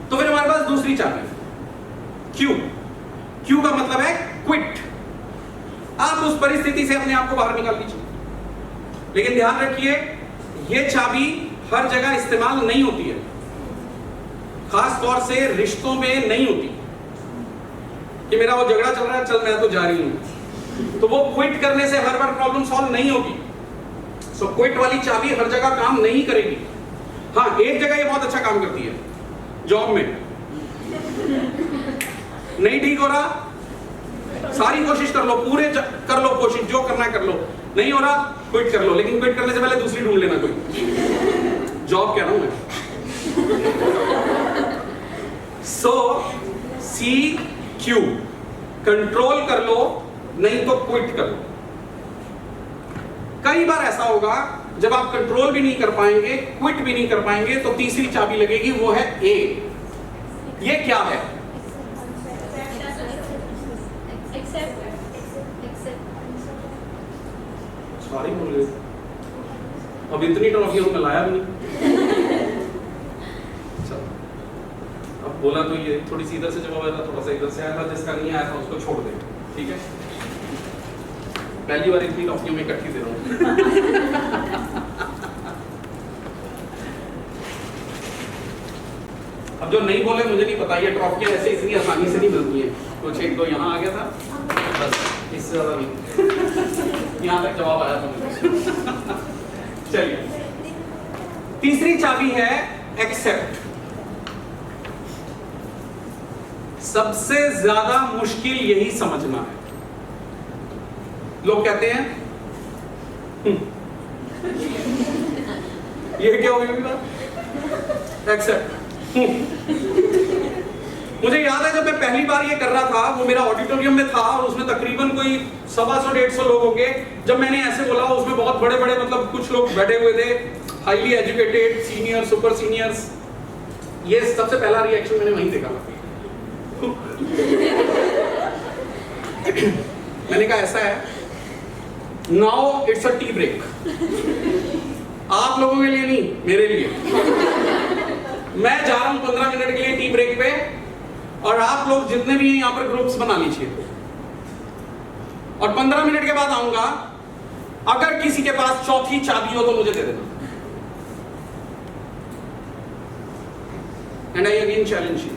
तो फिर हमारे पास दूसरी चाबी क्यू। क्यू का मतलब है क्विट। आप उस परिस्थिति से अपने आप को बाहर निकाल लीजिए, लेकिन ध्यान रखिए यह चाबी हर जगह इस्तेमाल नहीं होती है, खास तौर से रिश्तों में नहीं होती कि मेरा वो झगड़ा चल रहा है, चल मैं तो जा रही हूं, तो वो क्विट करने से हर बार प्रॉब्लम सॉल्व नहीं होगी। सो क्विट वाली चाबी हर जगह काम नहीं करेगी। हाँ, एक जगह ये बहुत अच्छा काम करती है, जॉब में। नहीं ठीक हो रहा, सारी कोशिश कर लो, कर लो कोशिश, जो करना है कर लो, नहीं हो रहा क्विट कर लो, लेकिन क्विट करने से पहले दूसरी ढूंढ लेना कोई। जॉब कह रहा हूं मैं। सो CQ, कंट्रोल कर लो, नहीं तो क्विट कर लो। कई बार ऐसा होगा जब आप कंट्रोल भी नहीं कर पाएंगे, क्विट भी नहीं कर पाएंगे, तो तीसरी चाबी लगेगी, वो है A। ये क्या है? सॉरी बोल रहे, अब इतनी ट्रॉफियां मैं लाया भी नहीं। चलो, अब बोला तो ये थोड़ी सी इधर से जवाब आया था, थोड़ा सा इधर से आया था, जिसका नहीं आया था उसको छोड़ दे, ठीक है? पहली बार इतनी ट्रॉफियां मैं इकट्ठी दे रहा हूं। अब जो नहीं बोले मुझे नहीं पता, ये ट्रॉफियां ऐसे इतनी आसानी से नहीं मिलती हैं। कुछ एक दो यहाँ आ गया था, बस इससे ज्यादा नहीं। यहाँ तक जवाब आया था मुझे। चलिए, तीसरी चाबी है एक्सेप्ट। सबसे ज्यादा मुश्किल यही समझना है। लोग कहते हैं ये क्या हो गया, एक्सेप्ट। मुझे याद है जब मैं पहली बार ये कर रहा था, वो मेरा ऑडिटोरियम में था और उसमें तकरीबन कोई 125-150 लोग होंगे। जब मैंने ऐसे बोला, उसमें बहुत बड़े बड़े मतलब कुछ लोग बैठे हुए थे, highly educated, senior, super seniors. ये सबसे पहला रिएक्शन मैंने वहीं देखा। मैंने कहा ऐसा है, now it's a tea break. आप लोगों के लिए नहीं, मेरे लिए। मैं जा रहा हूं 15 मिनट के लिए टी ब्रेक पे, और आप लोग जितने भी हैं यहां पर ग्रुप्स बना लीजिए, और 15 मिनट के बाद आऊंगा। अगर किसी के पास चौथी चाबी हो तो मुझे दे देना। And I again challenge you,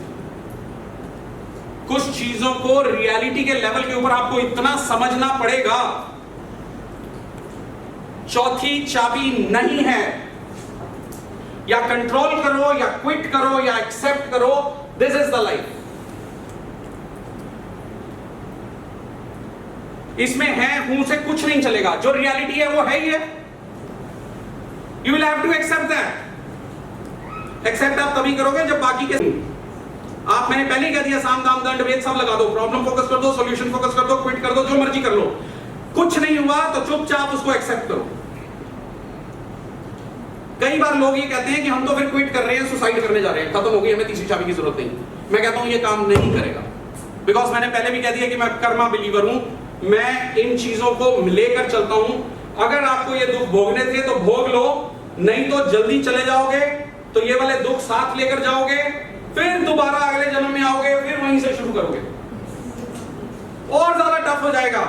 कुछ चीजों को रियलिटी के लेवल के ऊपर आपको इतना समझना पड़ेगा, चौथी चाबी नहीं है। या कंट्रोल करो, या क्विट करो, या एक्सेप्ट करो। This is the life. इसमें है हूं से कुछ नहीं चलेगा, जो रियलिटी है वो है ही है। You will have to accept that. Accept आप तभी करोगे जब बाकी के आप, मैंने पहले ही कह दिया, साम दाम दंड भेद सब लगा दो, प्रॉब्लम फोकस कर दो, सॉल्यूशन फोकस कर दो, क्विट कर दो, जो मर्जी कर लो। कुछ नहीं हुआ तो चुपचाप उसको एक्सेप्ट करो। कई बार लोग ये कहते हैं कि हम तो फिर क्विट कर रहे हैं, सुसाइड करने जा रहे हैं, खत्म हो गई, हमें तीसरी चाबी की जरूरत नहीं। मैं कहता हूं ये काम नहीं करेगा, बिकॉज मैंने पहले भी कह दिया कि मैं कर्मा बिलीवर हूं। मैं इन चीजों को लेकर चलता हूं। अगर आपको ये दुख भोगने थे तो भोग लो, नहीं तो जल्दी चले जाओगे, तो ये वाले दुख साथ लेकर जाओगे, फिर दोबारा अगले जन्म में आओगे, फिर वहीं से शुरू करोगे, और ज्यादा टफ हो जाएगा।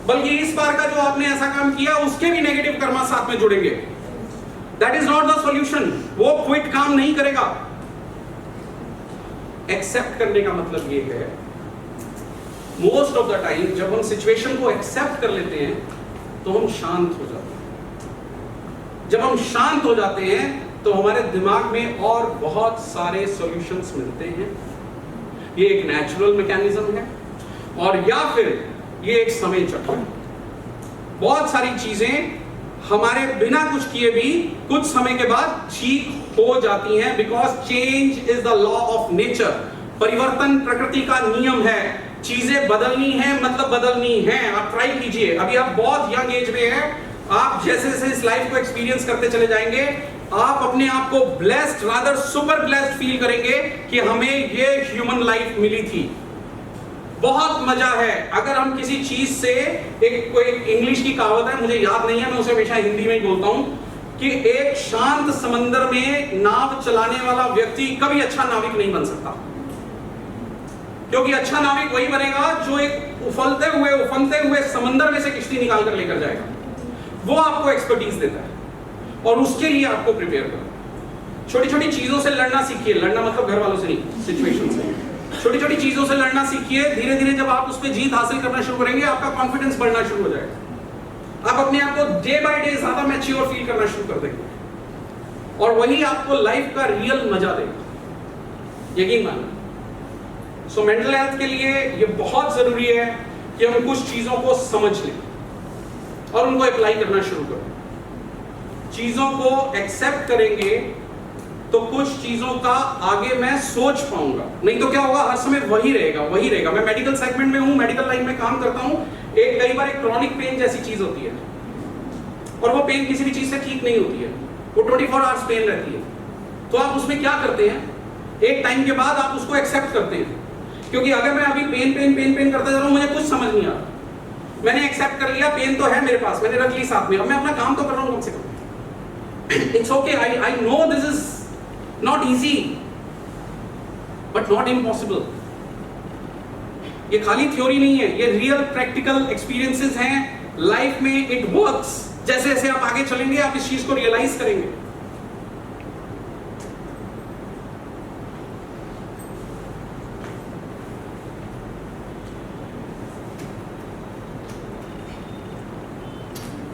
बल्कि इस बार का जो आपने ऐसा काम किया, उसके भी नेगेटिव कर्मा साथ में जुड़ेंगे। That is not the solution. वो क्विट काम नहीं करेगा। एक्सेप्ट करने का मतलब ये है, मोस्ट ऑफ द टाइम जब हम सिचुएशन को एक्सेप्ट कर लेते हैं तो हम शांत हो जाते हैं। जब हम शांत हो जाते हैं तो हमारे दिमाग में और बहुत सारे सॉल्यूशंस मिलते हैं। ये एक नेचुरल मैकेनिज्म है, और या फिर ये एक समय चक्र है। बहुत सारी चीजें हमारे बिना कुछ किए भी कुछ समय के बाद ठीक हो जाती हैं, because change is the law of nature. परिवर्तन प्रकृति का नियम है। चीजें बदलनी है मतलब बदलनी है। आप ट्राई कीजिए। अभी आप बहुत यंग एज में हैं, आप जैसे जैसे इस लाइफ को एक्सपीरियंस करते चले जाएंगे, आप अपने आप को blessed, rather super blessed feel करेंगे कि हमें ये ह्यूमन लाइफ मिली थी। बहुत मजा है। अगर हम किसी चीज से, एक कोई इंग्लिश की कहावत है, मुझे याद नहीं है, मैं उसे हमेशा हिंदी में ही बोलता हूं, कि एक शांत समंदर में नाव चलाने वाला व्यक्ति कभी अच्छा नाविक नहीं बन सकता। क्योंकि अच्छा नाविक वही बनेगा जो एक उफनते हुए समंदर में से किश्ती निकाल कर लेकर जाएगा। वो आपको एक्सपर्टीज देता है, और उसके लिए आपको प्रिपेयर करो। छोटी छोटी चीजों से लड़ना सीखिए। लड़ना मतलब घर वालों से नहीं, सिचुएशन से। छोटी छोटी चीजों से लड़ना सीखिए। धीरे धीरे जब आप उस पर जीत हासिल करना शुरू करेंगे, आपका कॉन्फिडेंस बढ़ना शुरू हो जाएगा। आप अपने आप को डे बाय डे ज्यादा मैच्योर फील करना शुरू कर देंगे। और वही आपको लाइफ का रियल मजा देगा, यकीन मानो। सो मेंटल हेल्थ के लिए ये बहुत जरूरी है कि हम कुछ चीजों को समझ लें और उनको अप्लाई करना शुरू करें। चीजों को एक्सेप्ट करेंगे तो कुछ चीजों का आगे मैं सोच पाऊंगा, नहीं तो क्या होगा, हर समय वही रहेगा। मैं मेडिकल सेगमेंट में हूं, मेडिकल लाइन में काम करता हूं। कई बार एक क्रॉनिक पेन जैसी चीज होती है और वो पेन किसी भी चीज से ठीक नहीं होती है, वो 24 आवर्स पेन रहती है। तो आप उसमें क्या करते हैं, एक टाइम के बाद आप उसको एक्सेप्ट करते हैं, क्योंकि अगर मैं अभी पेन करता जा रहा हूं, मुझे कुछ समझ नहीं आ रहा, मैंने एक्सेप्ट कर लिया, पेन तो है मेरे पास, मैंने रख ली साथ में, अब मैं अपना काम तो कर रहा हूं कम से कम। It's okay, I know this is not easy, but not impossible. ये खाली थ्योरी नहीं है, ये रियल प्रैक्टिकल एक्सपीरियंसेस हैं लाइफ में। It works. जैसे जैसे आप आगे चलेंगे आप इस चीज को रियलाइज करेंगे।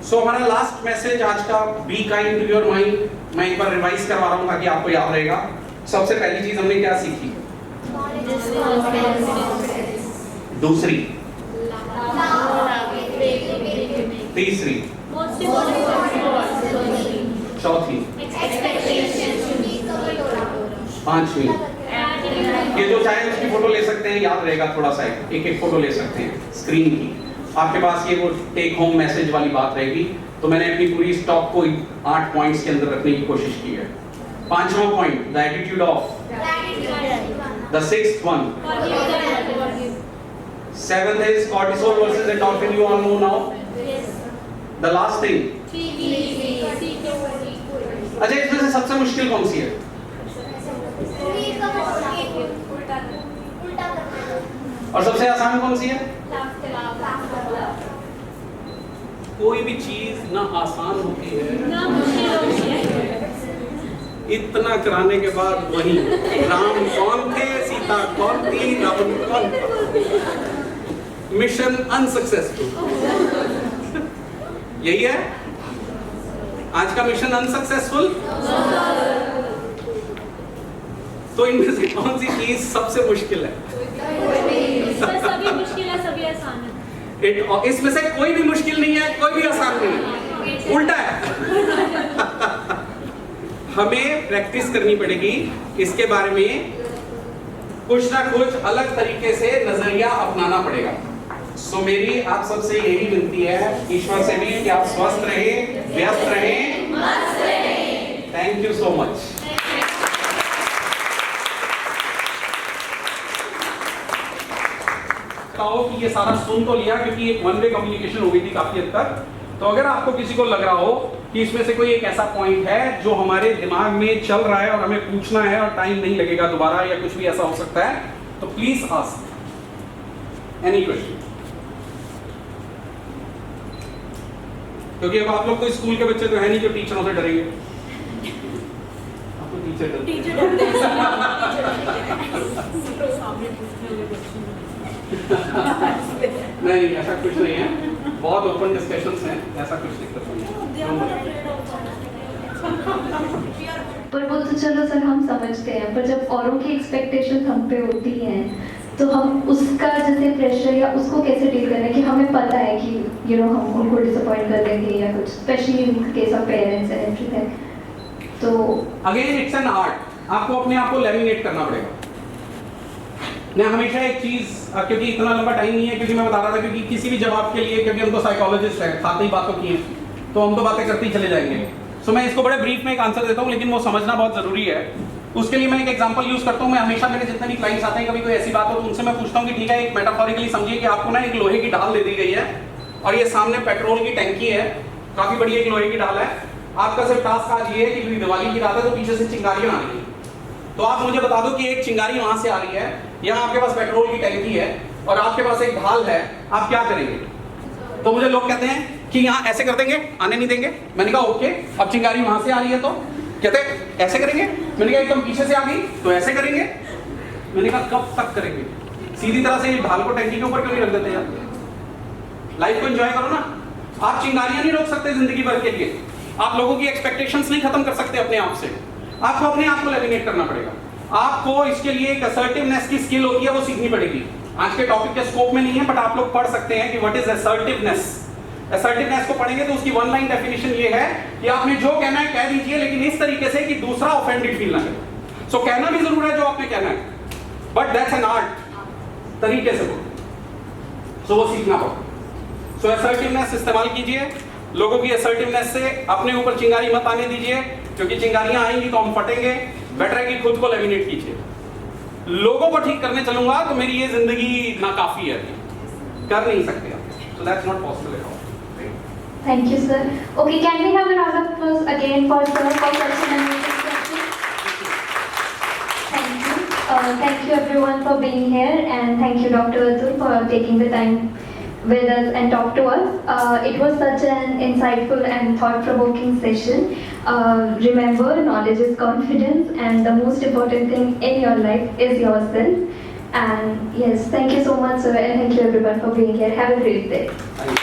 सो हमारा लास्ट मैसेज आज का, be kind to your mind, मैं एक बार रिवाइज करवा रहा हूं ताकि आपको याद रहेगा। सबसे पहली चीज हमने क्या सीखी? दूसरी, तीसरी, चौथी, पांचवी। ये जो चाहे उसकी फोटो ले सकते हैं, याद रहेगा थोड़ा सा, एक फोटो ले सकते हैं स्क्रीन की। आपके पास ये वो टेक होम मैसेज वाली बात रहेगी। तो मैंने अपनी पूरी स्टॉक को 8 पॉइंट्स के अंदर रखने की कोशिश की है। 5वां point, the attitude of, the 6th one, 7th is cortisol versus endorphin, you all know now. The last thing, अच्छा इसमें से सबसे मुश्किल कौन सी है? और सबसे आसान कौन सी है? कोई भी चीज ना आसान होती है ना मुश्किल होती है। इतना कराने के बाद वही, राम कौन थे, सीता कौन थी, रावण कौन था, मिशन अनसक्सेसफुल। यही है आज का मिशन, अनसक्सेसफुल। तो इनमें से कौन सी चीज सबसे मुश्किल है? सभी मुश्किल है, सभी आसान है। इसमें से कोई भी मुश्किल नहीं है, कोई भी आसान नहीं है, उल्टा है। हमें प्रैक्टिस करनी पड़ेगी इसके बारे में, कुछ ना कुछ अलग तरीके से नजरिया अपनाना पड़ेगा। सो मेरी आप सबसे यही विनती है, ईश्वर से भी, कि आप स्वस्थ रहें, व्यस्त रहें, मस्त रहें। Thank you so much. कि ये सारा सुन तो लिया, क्योंकि एक वन वे कम्युनिकेशन हो गई थी काफी हद तक। तो अगर आपको किसी को लग रहा हो कि इसमें से कोई एक ऐसा पॉइंट है जो हमारे दिमाग में चल रहा है और हमें पूछना है और टाइम नहीं लगेगा दोबारा, या कुछ भी ऐसा हो सकता है, तो प्लीज आस्क एनी क्वेश्चन। क्योंकि अब आप लोग तो स्कूल के बच्चे तो है नहीं जो टीचरों से डरेंगे। आपको टीचर डरते नहीं, ऐसा कुछ नहीं है, बहुत ओपन डिस्कशंस हैं, ऐसा कुछ दिक्कत नहीं है। पर वो तो चलो सर हम समझते हैं, पर जब औरों की एक्सपेक्टेशन हम पे होती हैं तो हम उसका जैसे प्रेशर या उसको कैसे डील करें, कि हमें पता है कि हम उनको डिसअपॉइंट कर देंगे या कुछ, specially in case of parents and everything. तो अगेन इट्स एन आर्ट, आपको अपने आप को लेमिनेट करना पड़ेगा। मैं हमेशा एक चीज, क्योंकि इतना लंबा टाइम नहीं है, क्योंकि मैं बता रहा था, क्योंकि किसी भी जवाब के लिए, क्योंकि हम तो साइकोलॉजिस्ट हैं, साथ ही बातों की हैं, तो हम तो बातें करते ही चले जाएंगे। सो मैं इसको बड़े ब्रीफ में एक आंसर देता हूँ, लेकिन वो समझना बहुत जरूरी है। उसके लिए मैं एक एग्जांपल यूज करता हूँ। मैं हमेशा, मेरे जितने भी क्लाइंट्स आते हैं, कभी कोई ऐसी बात हो तो उनसे मैं पूछता हूँ कि ठीक है, एक मेटाफोरिकली समझिए कि आपको ना एक लोहे की ढाल दे दी गई है और ये सामने पेट्रोल की टंकी है, काफी बड़ी एक लोहे की ढाल है। आपका सिर्फ टास्क आज ये है कि दिवाली की रात है तो पीछे से चिंगारियां आ रही है, तो आप मुझे बता दो कि एक चिंगारी वहां से आ रही है, यहाँ आपके पास पेट्रोल की टंकी है और आपके पास एक ढाल है, आप क्या करेंगे? तो मुझे लोग कहते हैं कि यहाँ ऐसे कर देंगे, आने नहीं देंगे। मैंने कहा ओके, अब चिंगारी वहां से आ रही है तो कहते ऐसे करेंगे। मैंने कहा एकदम पीछे से आ गई तो ऐसे करेंगे। मैंने कहा कब तक करेंगे? सीधी तरह से ढाल को टंकी के ऊपर क्यों नहीं रख देते यार? लाइफ को एंजॉय करो ना। आप चिंगारियां नहीं रोक सकते जिंदगी भर के लिए, आप लोगों की एक्सपेक्टेशंस नहीं खत्म कर सकते अपने आप से, आपको अपने आप को लेमिनेट करना पड़ेगा। आपको इसके लिए एक असर्टिवनेस की स्किल होती है, वो सीखनी पड़ेगी। आज के टॉपिक के स्कोप में नहीं है, बट आप लोग पढ़ सकते हैं कि व्हाट इज असर्टिवनेस। असर्टिवनेस को पढ़ेंगे तो उसकी वन लाइन डेफिनेशन ये है कि आपने जो कहना है कह दीजिए, लेकिन इस तरीके से कि दूसरा ऑफेंडेड फील ना करे। सो कहना भी जरूर है जो आपने कहना है, बट दैट्स एन आर्ट, तरीके से बोलो। सो वो सीखना पड़ेगा। सो असर्टिवनेस इस्तेमाल कीजिए, लोगों की असर्टिवनेस से अपने ऊपर चिंगारी मत आने दीजिए, क्योंकि चिंगारियां आएंगी तो हम फटेंगे। बेटर है कि खुद को लेमिनेट कीजिए। लोगों को ठीक करने चलूंगा तो मेरी ये जिंदगी नाकाफी है, कर नहीं सकते आप, so that's not possible at all. Thank you, sir. Okay, can we have a round of applause again for sir for such an amazing session? Thank you. Thank you everyone for being here, and thank you Dr. Atul for taking the time with us and talk to us. It was such an insightful and thought-provoking session. Remember, knowledge is confidence, and the most important thing in your life is yourself. And yes, thank you so much, sir, and thank you everyone for being here. Have a great day. Thank you.